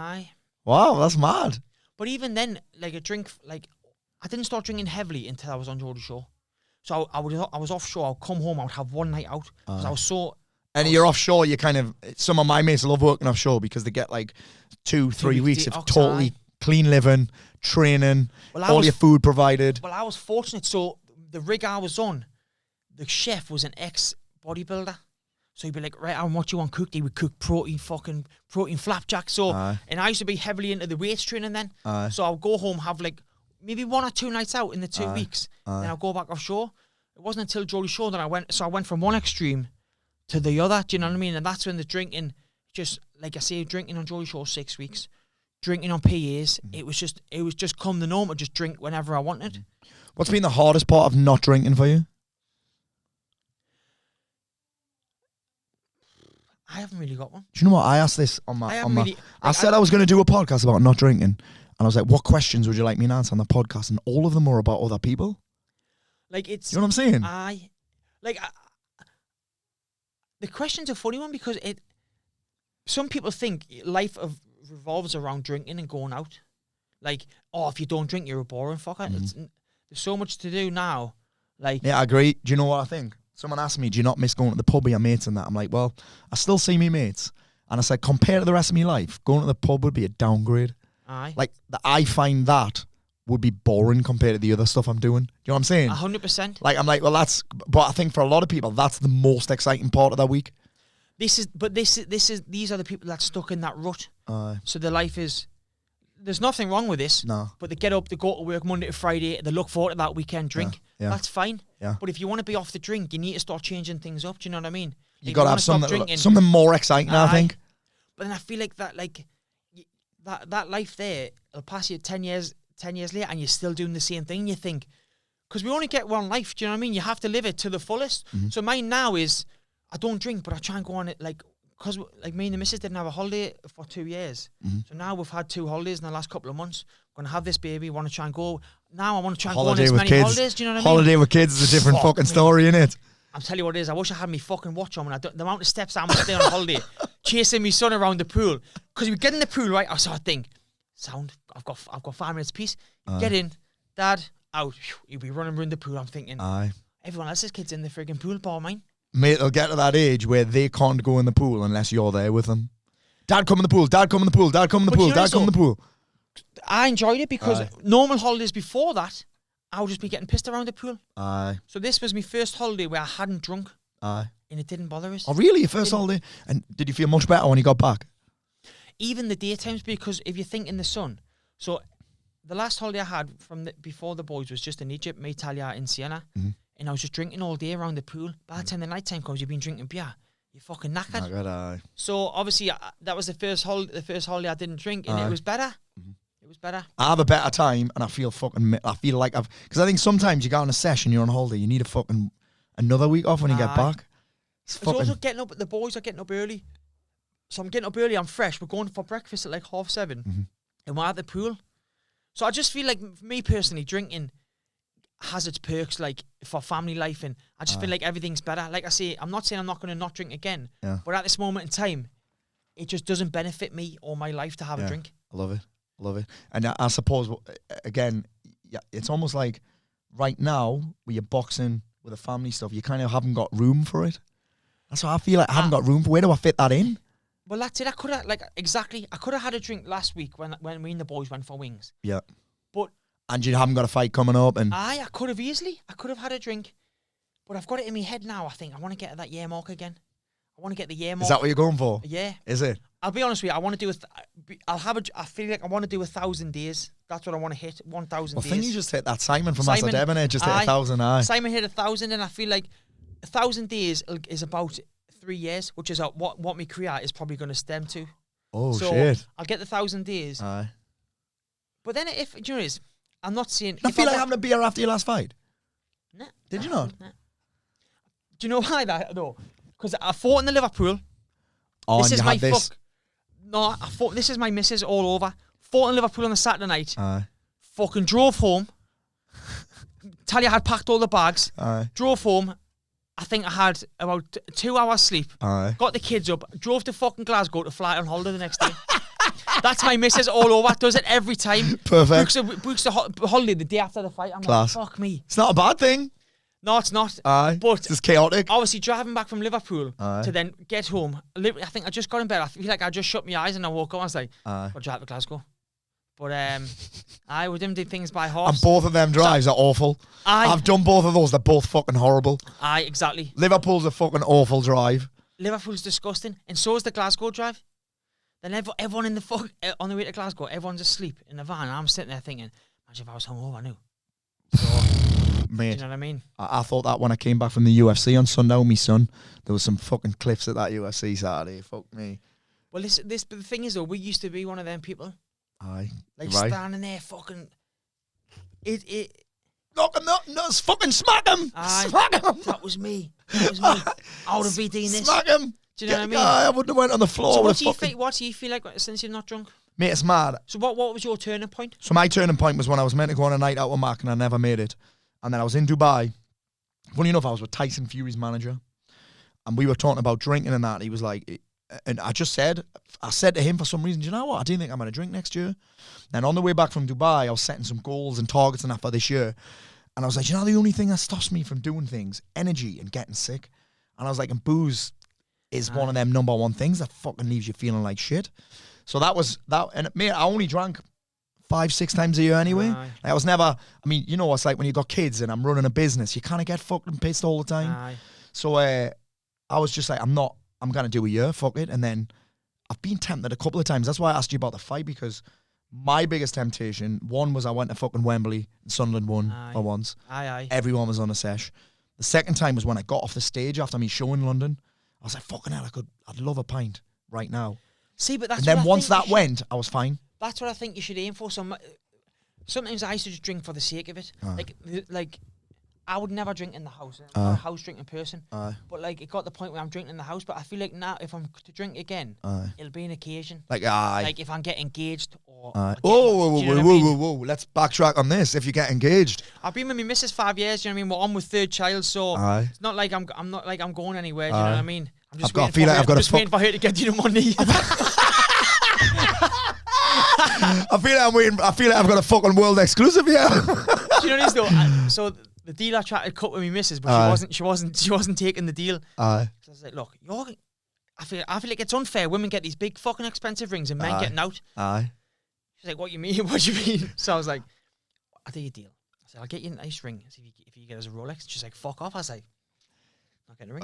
Wow, that's mad. But even then, like I didn't start drinking heavily until I was on Geordie Show. So I was offshore. I'd come home. I would have one night out because I was so. And you're offshore. You kind of. Some of my mates love working offshore because they get like 2-3 weeks of totally clean living, training, all your food provided. Well, I was fortunate. So the rig I was on, the chef was an ex-bodybuilder. So he'd be like, right, Aaron, what you want cooked? He would cook protein flapjack. So, and I used to be heavily into the weights training then. So I'll go home, have like maybe 1 or 2 nights out in the 2 weeks. Then I'll go back offshore. It wasn't until Geordie Show that I went from one extreme to the other. Do you know what I mean? And that's when the drinking, just like I say, drinking on Geordie Show 6 weeks, drinking on PAs. It was just come the norm to just drink whenever I wanted. What's been the hardest part of not drinking for you? I haven't really got one. Do you know what? I asked this on my... I said I was going to do a podcast about not drinking. And I was like, what questions would you like me to answer on the podcast? And all of them were about other people. Like, it's... You know what I'm saying? The question's a funny one because some people think life revolves around drinking and going out. Like, oh, if you don't drink, you're a boring fucker. There's so much to do now. Like... Yeah, I agree. Do you know what I think? Someone asked me, do you not miss going to the pub with your mates and that? I'm like, well, I still see me mates. And I said, compared to the rest of my life, going to the pub would be a downgrade. Aye. Like, I find that would be boring compared to the other stuff I'm doing. Do you know what I'm saying? 100%. Like, I'm like, well, but I think for a lot of people, that's the most exciting part of their week. These are the people that's stuck in that rut. So their life is, there's nothing wrong with this. No. But they get up, they go to work Monday to Friday, they look forward to that weekend drink. Yeah. That's fine. Yeah. But if you want to be off the drink, you need to start changing things up. Do you know what I mean? You got to have something more exciting, I think. But then I feel like that life there, it'll pass you 10 years later and you're still doing the same thing. You think, because we only get one life, do you know what I mean? You have to live it to the fullest. Mm-hmm. So mine now is, I don't drink, but I try and go on it, like, because like me and the missus didn't have a holiday for 2 years. Mm-hmm. So now we've had 2 holidays in the last couple of months. Going to have this baby, want to try and go. Now I want to try and go on as many holidays, do you know what I mean? Holiday with kids is a different fucking story, innit? I'm telling you what it is. I wish I had my fucking watch on when the amount of steps I must stay on holiday, chasing my son around the pool. Because we get in the pool, right? I sort of think, sound. I've got 5 minutes peace. Get in, Dad, out. He'll be running around the pool. I'm thinking, everyone else's kids in the frigging pool, bar mine. Mate, they'll get to that age where they can't go in the pool unless you're there with them. Dad, come in the pool. Dad, come in the pool. Dad, come in the pool. Dad, come in the pool. I enjoyed it because normal holidays before that, I would just be getting pissed around the pool. So this was my first holiday where I hadn't drunk. And it didn't bother us. Oh, really? Your first holiday? And did you feel much better when you got back? Even the daytimes, because if you think in the sun. So the last holiday I had before the boys was just in Egypt, me, Talia, in Siena. Mm-hmm. And I was just drinking all day around the pool. By the time the night time comes, you've been drinking beer. You're fucking knackered. Oh, God, so obviously that was the first holiday I didn't drink, and it was better. Mm-hmm. It was better. I have a better time, and I feel like because I think sometimes you go on a session, you're on holiday, you need another week off when you get back. It's also getting up. The boys are getting up early, so I'm getting up early. I'm fresh. We're going for breakfast at like 7:30, and we're at the pool. So I just feel like, me personally, drinking has its perks, like for family life, and I just feel like everything's better. Like I say, I'm not saying I'm not going to not drink again, but at this moment in time, it just doesn't benefit me or my life to have a drink. I love it. And I suppose, again, it's almost like right now, with your boxing, with the family stuff, you kind of haven't got room for it. That's what I feel like. I haven't got room for. Where do I fit that in? Well, that's it. I could have, I could have had a drink last week when me and the boys went for wings. Yeah. But... And you haven't got a fight coming up, and... I could have easily. I could have had a drink. But I've got it in my head now, I think. I want to get to that year mark again. I want to get the year mark. Is that what you're going for? Yeah. Is it? I'll be honest with you. I want to do I feel like I want to do 1,000 days. That's what I want to hit. 1,000 days. I think you just hit that Simon from Master Devon. Just hit 1,000. Simon hit 1,000, and I feel like 1,000 days is about 3 years, which is what my career is probably going to stem to. Oh, so shit. I'll get the 1,000 days. Aye. But then, if do you know what it is? I'm not saying... I feel like having a beer after your last fight. Nah. Did you not? Nah. Do you know why that, though? Because I fought in the Liverpool. Oh, this and is you my had this. No, I fought... This is my missus all over. Fought in Liverpool on the Saturday night. Aye. Fucking drove home. Talia had packed all the bags. Aye. Drove home. I think I had about 2 hours sleep. Aye. Got the kids up. Drove to fucking Glasgow to fly on holiday the next day. That's my missus all over. Does it every time. Perfect. Books the holiday the day after the fight. I'm Class. like, fuck me. It's not a bad thing. No, it's not. Aye. But it's just chaotic. Obviously, driving back from Liverpool to then get home. I think I just got in bed. I feel like I just shut my eyes and I woke up. I was like, I'll drive to Glasgow. But we didn't do things by halves. And both of them drives are awful. I've done both of those. They're both fucking horrible. Aye, exactly. Liverpool's a fucking awful drive. Liverpool's disgusting. And so is the Glasgow drive. Then everyone in the on the way to Glasgow, everyone's asleep in the van. And I'm sitting there thinking, imagine if I was hungover, I knew. So, mate, do you know what I mean? I thought that when I came back from the UFC on Sunday with my son, there was some fucking cliffs at that UFC Saturday. Fuck me. Well, but the thing is though, we used to be one of them people. Aye. Like right. standing there fucking... Knock him, no, fucking smack him! Aye, smack him! That was me. I would have been doing this. Smack him! Do you know what I mean? I wouldn't have went on the floor. So what do you feel like since you're not drunk? Mate, it's mad. So what was your turning point? So my turning point was when I was meant to go on a night out with Mark and I never made it. And then I was in Dubai. Funny enough, I was with Tyson Fury's manager. And we were talking about drinking and that. He was like... And I said to him for some reason, do you know what? I didn't think I'm going to drink next year. Then on the way back from Dubai, I was setting some goals and targets and that for this year. And I was like, you know, the only thing that stops me from doing things, energy and getting sick. And I was like, and booze is one of them number one things that fucking leaves you feeling like shit. So that was that. And mate, I only drank 5-6 times a year anyway. Like, I was never, I mean, you know, it's like when you got kids and I'm running a business, you kind of get fucking pissed all the time. So I was just like, I'm going to do a year, fuck it. And then I've been tempted a couple of times. That's why I asked you about the fight, because my biggest temptation, one was I went to fucking Wembley and Sunderland won for once. Everyone was on a sesh. The second time was when I got off the stage after me show in London. I was like, fucking hell, I'd love a pint right now. See, but that's and then what once that went, I was fine. That's what I think you should aim for. Sometimes I used to just drink for the sake of it. Like I would never drink in the house. I'm not a house drinking person. But like it got to the point where I'm drinking in the house. But I feel like now if I'm to drink again, it'll be an occasion. Like if I'm getting engaged or whoa. Let's backtrack on this. If you get engaged, I've been with my missus 5 years. You know what I mean? We're on with third child, so it's not like I'm not like I'm going anywhere. Do you know what I mean? I'm just waiting for her to get you the money. I feel like I've got a fucking world exclusive here. Do you know this though? So the deal I tried to cut with my missus, but she wasn't taking the deal. So I was like, look, I feel like it's unfair. Women get these big fucking expensive rings and men getting out. She's like, what do you mean? What do you mean? So I was like, I'll do you a deal. I said, I'll get you a nice ring. If you get us a Rolex. She's like, fuck off. I was like, not getting a ring.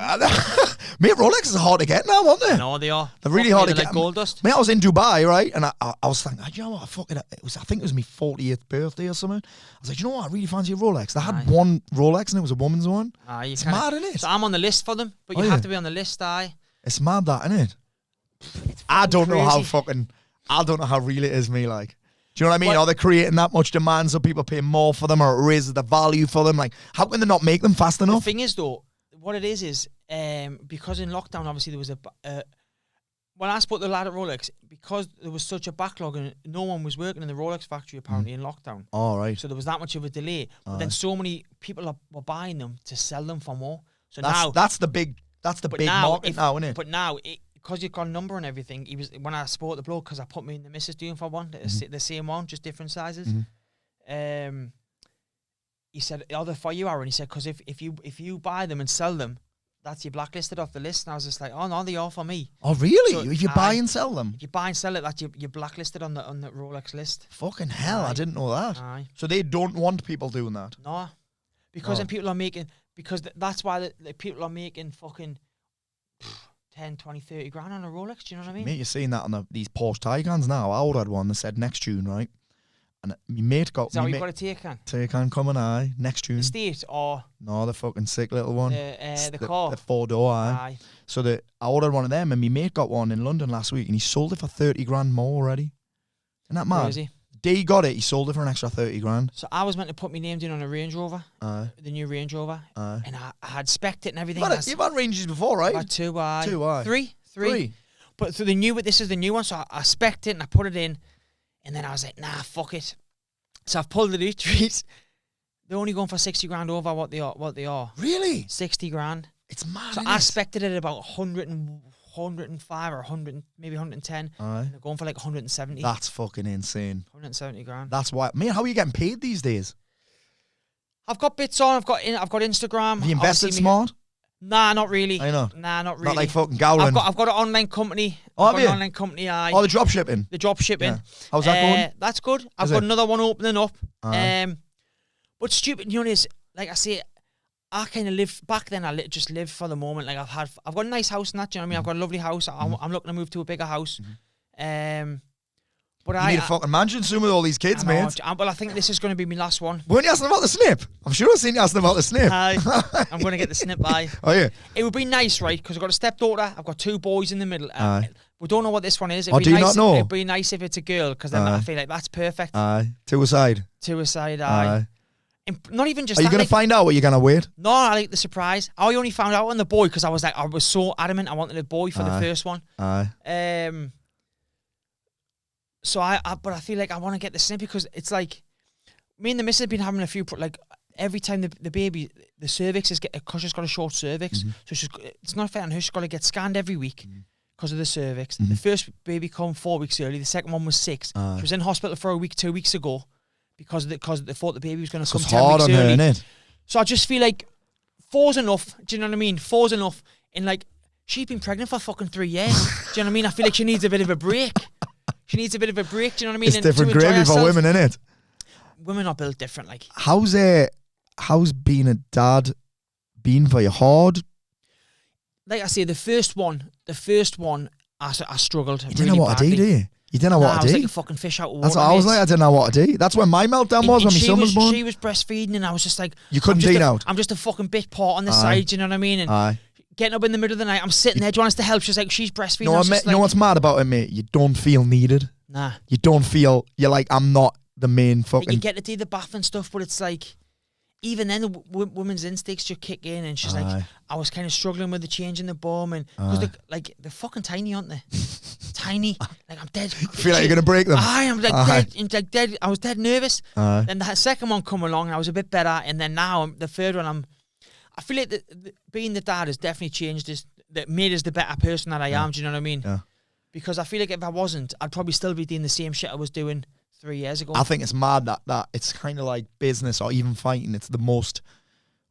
Mate, Rolexes are hard to get now, aren't they? No, they are. They're really hard to get. Like gold dust. Mate, I was in Dubai, right? And I was thinking, you know what? I think it was my 40th birthday or something. I was like, you know what? I really fancy a Rolex. They had one Rolex and it was a woman's one. It's mad, isn't it? So I'm on the list for them, but you have to be on the list, It's mad, that, isn't it? I don't know how real it is, me, like. Do you know what I mean? Are they creating that much demand so people pay more for them, or it raises the value for them? Like, how can they not make them fast enough? The thing is, though, what it is because in lockdown, obviously, there was when I spoke to the lad at Rolex, because there was such a backlog and no one was working in the Rolex factory, apparently, in lockdown. Oh, right. So there was that much of a delay. But then so many people were buying them to sell them for more. So that's the big market now, isn't it? But now, because you've got a number and everything, when I spoke to the bloke, because I put me in the missus doing for one, the same one, just different sizes. He said, are they for you, Aaron? He said, because if you buy them and sell them, that's you blacklisted off the list. And I was just like, oh no, they are for me. Oh really? So if you buy and sell them? If you buy and sell it, that's you're blacklisted on the Rolex list. Fucking hell, I didn't know that. So they don't want people doing that? No. Because then people are making, that's why the people are making fucking 10, 20, 30 grand on a Rolex. Do you know what I mean? Mate, you're seeing that on these Porsche Taycans now. I ordered one that said next June, right? And my mate got... Is that what you've got a Taycan? Taycan coming, next June. Estate or... No, the fucking sick little one. The car? The 4-door, So I ordered one of them, and my mate got one in London last week, and he sold it for 30 grand more already. Isn't that mad? Crazy. The day he got it, he sold it for an extra 30 grand. So I was meant to put my name in on a Range Rover, the new Range Rover, and I had spec'd it and everything. You've had Ranges before, right? I've had three. But so this is the new one, so I spec'd it and I put it in, and then I was like, nah, fuck it. So I've pulled the trees. They're only going for 60 grand over what they are. Really? 60 grand. It's mad. So I spec'd it at about 105 or 100, maybe 110. And they're going for like 170. That's fucking insane. 170 grand. That's why. Man, how are you getting paid these days? I've got bits on. I've got Instagram. Have you invested smart? Nah, not really. I know. Nah, not really. Not like fucking Gowland. I've got an online company. Oh, have you? An online company, Oh, the drop shipping. The drop shipping. Yeah. How's that going? That's good. I've got another one opening up. But stupid, you know, is like I say, I kind of live back then. I just live for the moment. Like I've got a nice house and that. Do you know what I mean? I've got a lovely house. I'm looking to move to a bigger house. But you need a fucking mansion soon with all these kids, mate. Well, I think this is going to be my last one. Weren't you asking about the snip? I'm sure I've seen you asking about the snip. I'm going to get the snip by. Oh, yeah? It would be nice, right? Because I've got a stepdaughter. I've got 2 boys in the middle. We don't know what this one is. Do you not know? It'd be nice if it's a girl, because then I feel like that's perfect. Two aside. And not even just Are you going to find out, or are you going to wait? No, I like the surprise. I only found out on the boy because I was so adamant I wanted a boy for the first one. So but I feel like I want to get the snip because it's like me and the missus have been having a few like every time the baby the cervix is because she's got a short cervix, so it's not fair on her. She's got to get scanned every week because of the cervix. The first baby come 4 weeks early. The second one was 6. She was in hospital for a week 2 weeks ago because they thought the baby was going to come 10 weeks early. So I just feel like 4's enough. Do you know what I mean? 4's enough. And like she's been pregnant for fucking 3 years. Do you know what I mean? I feel like she needs a bit of a break. She needs a bit of a break. Do you know what I mean? It's different gravy for women, innit? Women are built different. Like, how's being a dad been for you? Hard? Like I say, the first one, I struggled. You didn't know what to do, you? You didn't know what to do? I was like a fucking fish out of water. That's what I was like. I didn't know what to do. That's when my meltdown was when my son was born. She was breastfeeding, and I was just like, you couldn't clean out. I'm just a fucking bit part on the side. Do you know what I mean? And getting up in the middle of the night, I'm sitting there. Do you want us to help? She's like, she's breastfeeding. No, you know what's mad about it, mate? You don't feel needed. Nah. You don't feel, you're like, I'm not the main fucking... You get to do the bath and stuff, but it's like, even then, the women's instincts just kick in, and she's like, I was kind of struggling with the change in the bum, and because they're fucking tiny, aren't they? Tiny. Like, I'm dead. You feel like you're going to break them? I'm like dead. I was dead nervous. Then the second one come along, and I was a bit better, and then now, the third one, I feel like being the dad has definitely changed us, that made us the better person that I am, do you know what I mean? Yeah. Because I feel like if I wasn't, I'd probably still be doing the same shit I was doing 3 years ago. I think it's mad that it's kind of like business or even fighting. It's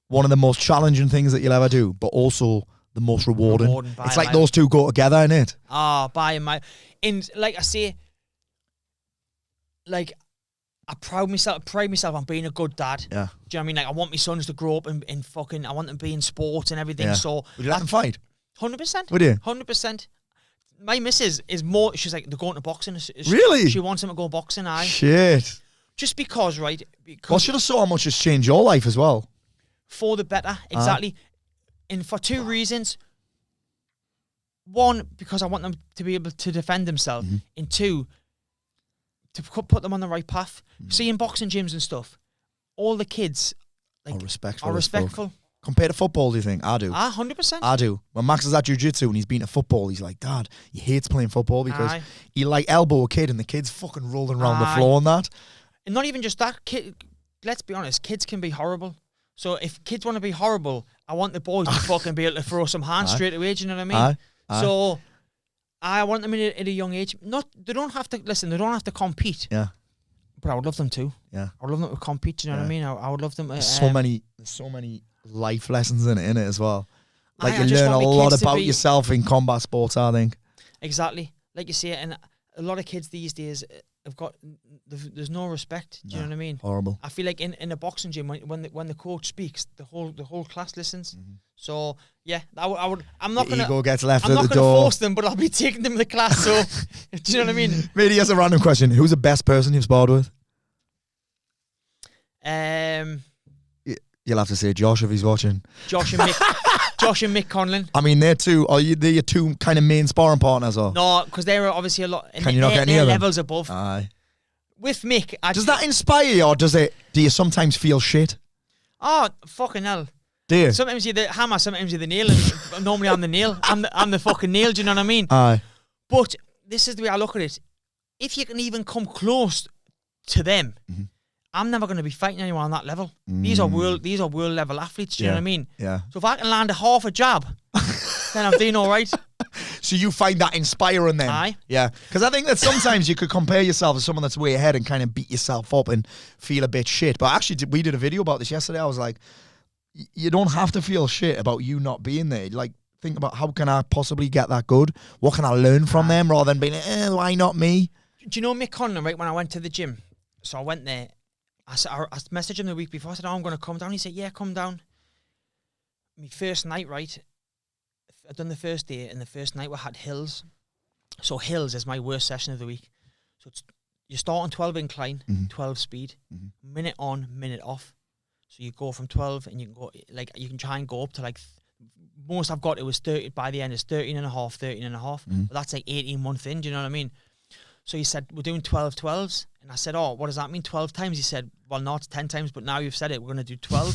one of the most challenging things that you'll ever do, but also the most rewarding. It's like those two go together, innit? And like I say, like, I pride myself on being a good dad. Yeah. Do you know what I mean? Like, I want my sons to grow up in fucking, I want them to be in sports and everything. Yeah. So would you let them fight? 100%. Would you? 100%. My missus is more, she's like, they're going to boxing. Really? She wants them to go boxing, Shit. Just because, right? Well, should have saw how much it's changed your life as well. For the better, exactly. And for two reasons. One, because I want them to be able to defend themselves. Mm-hmm. And two, to put them on the right path. Mm-hmm. See, in boxing gyms and stuff, all the kids are respectful. Compared to football, do you think? I do. 100%. I do. When Max is at jiu-jitsu and he's been to football, he's like, Dad, he hates playing football because he like elbow a kid and the kid's fucking rolling around the floor and that. And not even just that. Let's be honest, kids can be horrible. So if kids want to be horrible, I want the boys to fucking be able to throw some hands straight away, do you know what I mean? So I want them at a young age. They don't have to compete. Yeah. But I would love them to. Yeah. I would love them to compete, do you know what I mean? I would love them to... There's so many life lessons in it as well. Like, you learn a lot about yourself in combat sports, I think. Exactly. Like you say, and a lot of kids these days have got... There's no respect, do you know what I mean? Horrible. I feel like in a boxing gym, when the coach speaks, the whole class listens. Mm-hmm. So, yeah, I'm not going to... Ego gets left at the door. I'm not going to force them, but I'll be taking them to the class, so... do you know what I mean? Maybe here's a random question. Who's the best person you've sparred with? You'll have to say Josh if he's watching. Josh and Mick Conlon. I mean, they're your two kind of main sparring partners, or? No, because they're obviously a lot... Can you not get any of them? Levels above. Aye. With Mick... Does that inspire you, or do you sometimes feel shit? Oh, fucking hell. Do you? Sometimes you're the hammer, sometimes you're the nail, and normally I'm the nail. I'm the fucking nail, do you know what I mean? Aye. But this is the way I look at it. If you can even come close to them... Mm-hmm. I'm never going to be fighting anyone on that level. These are world level athletes. Do you know what I mean? Yeah. So if I can land a half a jab, then I'm doing all right. So you find that inspiring then? Aye. Yeah. Because I think that sometimes you could compare yourself to someone that's way ahead and kind of beat yourself up and feel a bit shit. But actually, we did a video about this yesterday. I was like, you don't have to feel shit about you not being there. Like, think about how can I possibly get that good? What can I learn from them rather than being, why not me? Do you know Mick Conlon, right, when I went to the gym? So I went there. I messaged him the week before. I said, I'm going to come down. He said, yeah, come down. My first night, right? I'd done the first day, and the first night we had hills. So hills is my worst session of the week. So you start on 12 incline, 12 speed, minute on, minute off. So you go from 12, and you can go, like, you can try and go up to, like, most I've got, it was 30, by the end, it's 13 and a half. But that's like 18 months in, do you know what I mean? So he said, we're doing 12-12s. And I said, oh, what does that mean, 12 times? He said, well, not 10 times, but now you've said it, we're going to do 12.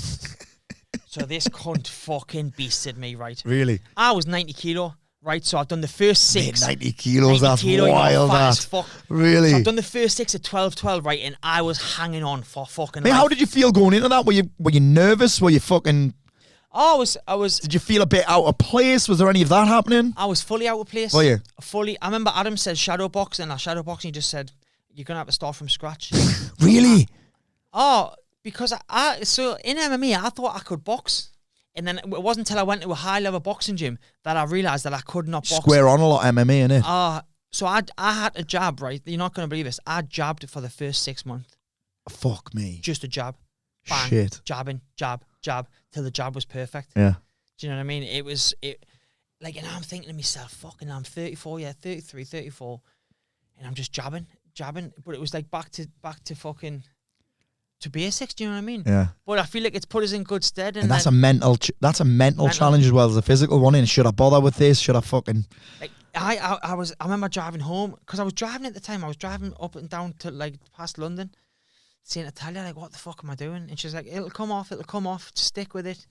So this cunt fucking beasted me, right? Really? I was 90 kilo, right? So I've done the first 6. 90 kilos, that's wild, that. Fuck. Really? So I've done the first 6 at 12-12, right? And I was hanging on for fucking life. How did you feel going into that? Were you nervous? Were you fucking... Oh, I was... Did you feel a bit out of place? Was there any of that happening? I was fully out of place. Were you? I remember Adam said shadow box, and I shadow boxing, he just said, you're going to have to start from scratch. Really? Because so in MMA, I thought I could box. And then it wasn't until I went to a high-level boxing gym that I realised that I could not box. Square on a lot MMA, innit? So I had a jab, right? You're not going to believe this. I jabbed for the first 6 months. Fuck me. Just a jab. Bang, shit. Jabbing, jab, till the jab was perfect. Yeah. Do you know what I mean? Like, and I'm thinking to myself, fucking, I'm 34, 33, 34, and I'm just jabbing. But it was like back to fucking, to basics, do you know what I mean? Yeah. But I feel like it's put us in good stead. And that's a mental challenge as well as a physical one. And should I bother with this? Should I fucking... Like, I remember driving home, because I was driving at the time. I was driving up and down to, like, past London, saying to Talia, like, what the fuck am I doing? And she's like, it'll come off, just stick with it.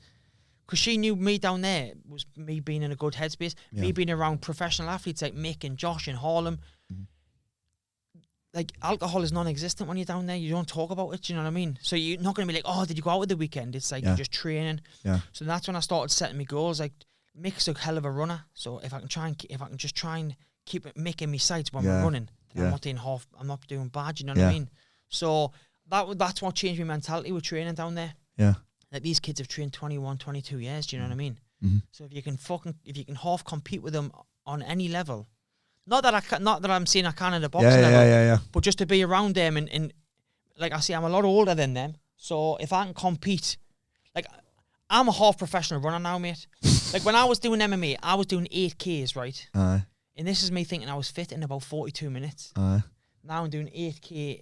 Because she knew me down there was me being in a good headspace, me being around professional athletes like Mick and Josh and Harlem. Like, alcohol is non-existent when you're down there. You don't talk about it, do you know what I mean? So you're not going to be like, oh, did you go out at the weekend? It's like you're just training. Yeah. So that's when I started setting my goals. Like, Mick's a hell of a runner. So if I can just try and keep Mick in my sights when we're running, then I'm not doing bad, you know what I mean? So that's what changed my mentality with training down there. Yeah. Like, these kids have trained 21, 22 years, do you know what I mean? Mm-hmm. So if you can half compete with them on any level, not that I'm saying I can at a boxing level, but just to be around them and like I say, I'm a lot older than them. So if I can compete, like, I'm a half professional runner now, mate. Like, when I was doing MMA, I was doing 8Ks, right? Aye. And this is me thinking I was fit in about 42 minutes. Aye. Now I'm doing 8K.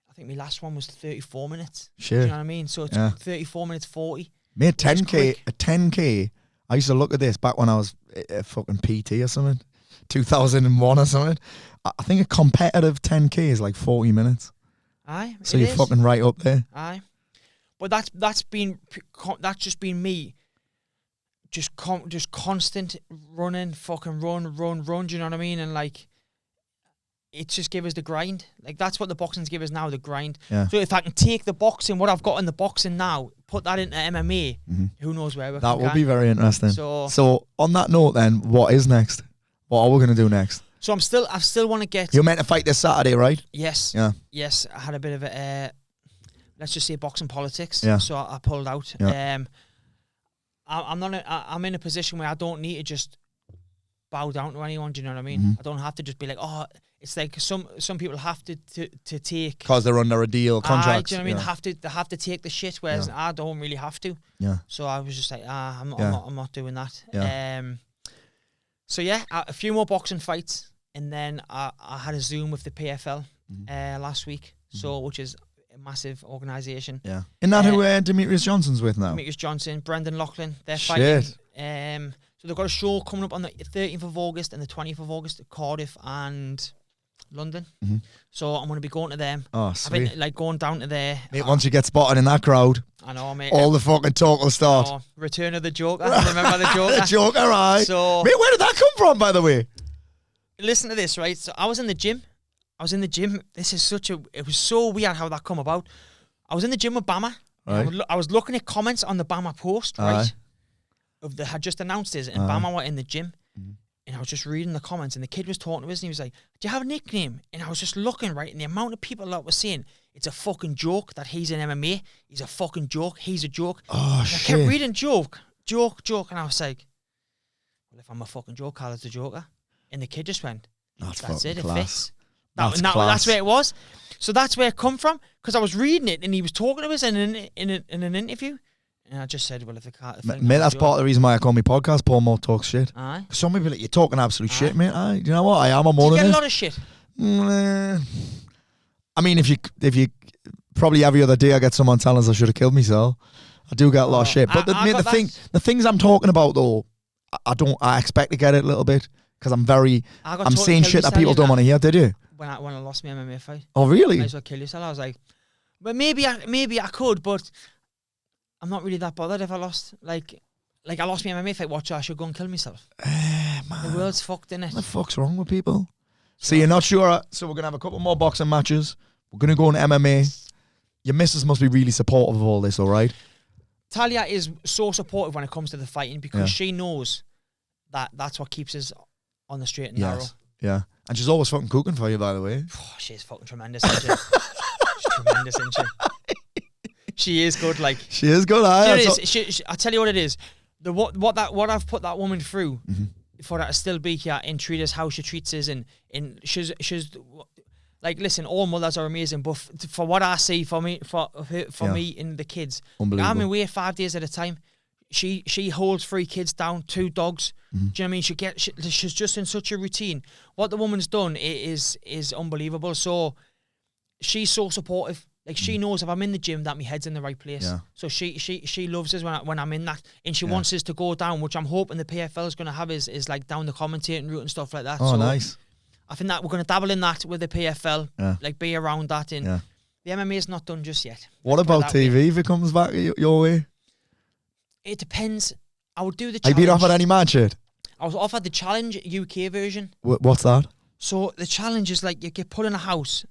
I think my last one was 34 minutes. Sure. Do you know what I mean? So it's 34 minutes 40. Mate, 10K. I used to look at this back when I was a fucking PT or something. 2001 or something. I think a competitive 10K is like 40 minutes. Aye. So you're fucking right up there. Aye. But that's just been me. Just constant running, fucking run. Do you know what I mean? And like, it just give us the grind. Like, that's what the boxing's give us now, the grind. Yeah. So if I can take the boxing, what I've got in the boxing now, put that into MMA, who knows where we're going. That will be very interesting. So on that note then, what is next? What are we going to do next? So I still want to get... You're meant to fight this Saturday, right? Yes. Yeah. Yes, I had a bit of a, let's just say, boxing politics. Yeah. So I pulled out. Yeah. I'm in a position where I don't need to just bow down to anyone, do you know what I mean? Mm-hmm. I don't have to just be like, oh, it's like some people have to take... Because they're under a deal, contract. Do you know what I mean? They have to take the shit, whereas I don't really have to. Yeah. So I was just like, I'm not doing that. Yeah. So yeah, a few more boxing fights, and then I had a Zoom with the PFL last week, which is a massive organisation. Yeah. Isn't that who Demetrius Johnson's with now? Demetrius Johnson, Brendan Loughlin, they're fighting. So they've got a show coming up on the 13th of August and the 20th of August at Cardiff and London. Mm-hmm. So I'm going to be going to them. Oh, sweet. I've been like going down to there. Mate, once you get spotted in that crowd, I know, mate. All the fucking talk will start. Oh, Return of the Joker. Remember the Joker? The Joker, right. So, mate, where did that come from, by the way? Listen to this, right? So I was in the gym. This is it was so weird how that come about. I was in the gym with Bama. Right. I was looking at comments on the Bama post, right? They had just announced this, and Bama were in the gym. And I was just reading the comments, and the kid was talking to us, and he was like, do you have a nickname? And I was just looking, right, and the amount of people that were saying, it's a fucking joke that he's in MMA. He's a fucking joke. He's a joke. Oh, shit. I kept reading joke. And I was like, well, if I'm a fucking joke, Carl is the Joker. And the kid just went, that's it, class. It fits. That's where it was. So that's where it come from, because I was reading it, and he was talking to us in an interview. And I just said, well, if the car... Mate, that's part of the reason why I call my podcast Paul Mort Talks Shit. Aye. Some people like, you're talking absolute shit, mate. Aye. Do you know what? I am. I'm one of them. You get a lot of shit. I mean, if you probably every other day I get someone telling us I should have killed myself. I do get a lot of shit. But the things I'm talking about, though, I expect to get it a little bit, because I'm saying shit that people don't want to hear, did you? When I lost my MMA fight. Oh, really? I just kill yourself. I was like, well, maybe I could, but I'm not really that bothered if I lost. Like I lost my MMA fight. Watch, I should go and kill myself. Man. The world's fucked, innit? What the fuck's wrong with people? So you're not sure? So we're going to have a couple more boxing matches. We're going to go into MMA. Your missus must be really supportive of all this, all right? Talia is so supportive when it comes to the fighting, because she knows that that's what keeps us on the straight and narrow. Yeah. And she's always fucking cooking for you, by the way. Oh, she's fucking tremendous, isn't she? She's tremendous, isn't she? She is good, like. She is good, aye. I tell you what it is. What I've put that woman through for her to still be here and treat us how she treats us, and she's like, listen, all mothers are amazing, but for what I see for me and the kids, I'm away 5 days at a time. She holds 3 kids down, 2 dogs. Do you know what I mean? She's just in such a routine. What the woman's done is unbelievable. So she's so supportive. Like, she knows if I'm in the gym that my head's in the right place. Yeah. So she loves us when I'm in that, and she wants us to go down, which I'm hoping the PFL is going to have is like down the commentating route and stuff like that. Oh, so nice. I think that we're going to dabble in that with the PFL, like be around that. And the MMA is not done just yet. What about TV if it comes back your way? It depends. I would do the challenge. Have you been offered any mad shit? I was offered the challenge UK version. What's that? So the challenge is like you get put in a house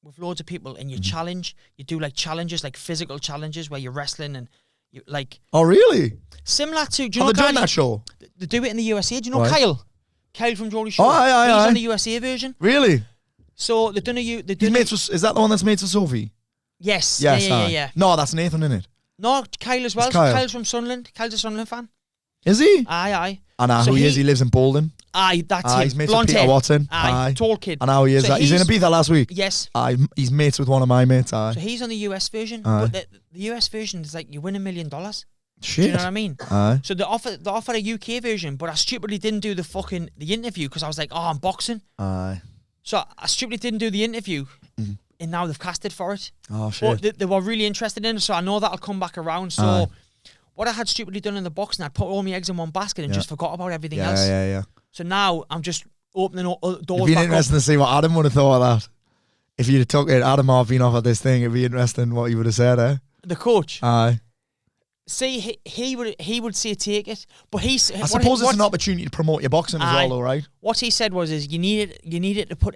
with loads of people and you challenge. You do like challenges, like physical challenges where you're wrestling and you like. Oh, really? Similar to. Do you know they done that show? They do it in the USA. Do you know Kyle? Kyle from Geordie Show. Oh, aye. He's on the USA version. Really? So they've done a. Is that the one that's made for Sophie? Yes. Yeah. No, that's Nathan, isn't it? No, Kyle as well. Kyle's from Sunderland. Kyle's a Sunderland fan. Is he? Aye. I know who he is. He lives in Bolden. Aye, that's him. He's mates with Peter Watson. Aye, tall kid. I know who he is. So he's in Ibiza last week. Yes. Aye, he's mates with one of my mates. Aye. So he's on the US version. But the US version is like you win $1 million. Shit. Do you know what I mean? Aye. So they offer a UK version, but I stupidly didn't do the interview because I was like, oh, I'm boxing. Aye. So I stupidly didn't do the interview. And now they've casted for it. Oh, shit. But they were really interested in it, so I know that'll come back around. So what I had stupidly done in the boxing, I'd put all my eggs in one basket and just forgot about everything else. Yeah. So now I'm just opening doors back up. It'd be interesting to see what Adam would have thought of that. If you'd have took it, Adam I've been offered this thing, it'd be interesting what he would have said, eh? The coach? Aye. See, he would say take it, but I suppose it's an opportunity to promote your boxing as well, though, right? What he said was, you needed to put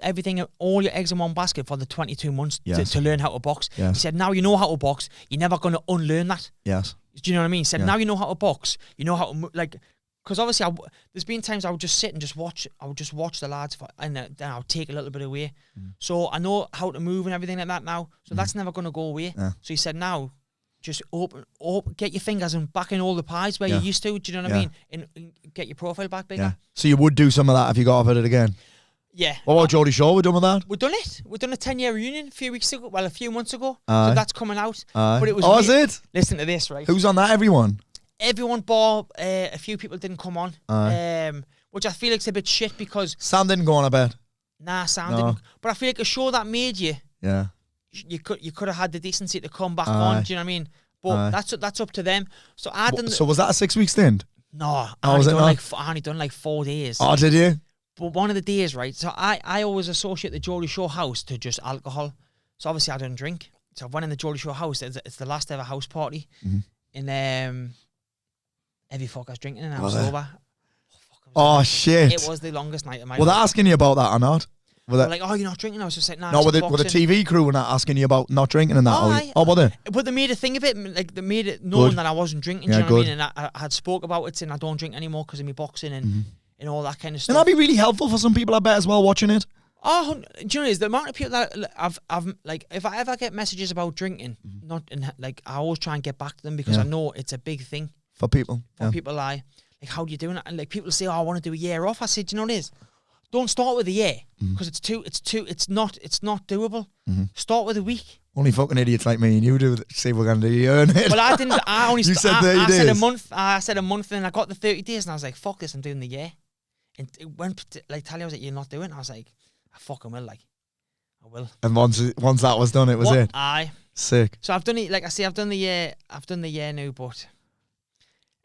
all your eggs in one basket for the 22 months to learn how to box. Yes. He said, now you know how to box, you're never going to unlearn that. Yes. Do you know what I mean? He said, now you know how to box, you know how to, like, because obviously there's been times I would just sit and just watch. I would just watch the lads, and then I would take a little bit away. So I know how to move and everything like that now. So that's never going to go away. Yeah. So he said, now just open, get your fingers and back in all the pies where you used to. Do you know what I mean? And get your profile back bigger. Yeah. So you would do some of that if you got offered it again? Yeah. What about Geordie Shaw? We're done with that? We've done it. We've done a 10-year reunion a few months ago. So that's coming out. But it was. Oh, is it? Listen to this, right? Who's on that? Everyone bar. A few people didn't come on. Which I feel like it's a bit shit because Sam didn't go on, I bet. Nah, Sam didn't. But I feel like a show that made you. Yeah. You could have had the decency to come back on. Do you know what I mean? But that's up to them. So I didn't. So was that a 6-week stint? No, I only done like 4 days. Oh, did you? But one of the days, right? So I always associate the Geordie Shore house to just alcohol. So obviously I don't drink. So I went in the Geordie Shore house. It's the last ever house party, and every fuck I was drinking and I was sober. Oh shit! It was the longest night of my life. Were they asking you about that or not? Were they like, oh, you're not drinking? I was just like, nah. No, were the TV crew were not asking you about not drinking and that? Were they? But they made a thing of it, like they made it known that I wasn't drinking. Do you know what I mean? And I had spoke about it, saying I don't drink anymore because of my boxing and all that kind of stuff. And that'd be really helpful for some people, I bet, as well, watching it. Oh, do you know is the amount of people that I've like, if I ever get messages about drinking, I always try and get back to them because I know it's a big thing for people. People like how do you do it? And like people say, oh, I want to do a year off. I said, do you know what it is? Don't start with a year because it's not doable. Start with a week. Only fucking idiots like me and you do say we're gonna do you earn it. Well, I didn't. I only you said 30 days. I said a month, and I got the 30 days, and I was like, fuck this, I'm doing the year. And it went like Talia was like, you're not doing it. And I was like, I fucking will, like I will. And once that was done, it was it. Aye. Sick. So I've done it. Like I say, I've done the year now, but.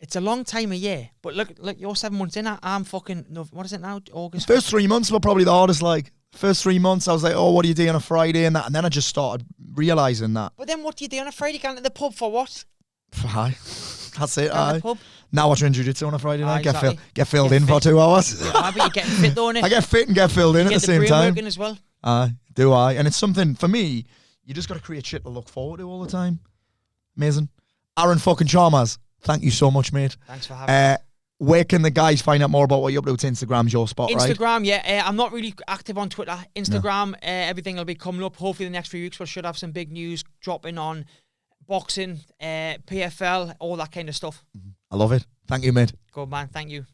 It's a long time a year, but look, you're 7 months in. I'm fucking. What is it now? August. First 3 months were probably the hardest. Like first 3 months, I was like, "Oh, what do you do on a Friday?" and that, and then I just started realizing that. But then, what do you do on a Friday? Going to the pub for what? Aye, that's it. Aye. The pub. Now watching jiu-jitsu on a Friday night. Exactly. Get filled in for 2 hours. Yeah, but you're getting fit, though, innit? I get fit and get filled in at the same time. Working as well. Do I? And it's something for me. You just got to create shit to look forward to all the time. Amazing. Aaron fucking Chalmers. Thank you so much, mate. Thanks for having me. Where can the guys find out more about what you're up to? Instagram's your spot, right? Instagram, yeah. I'm not really active on Twitter. Instagram, everything will be coming up. Hopefully the next few weeks we should have some big news dropping on boxing, PFL, all that kind of stuff. I love it. Thank you, mate. Good man, thank you.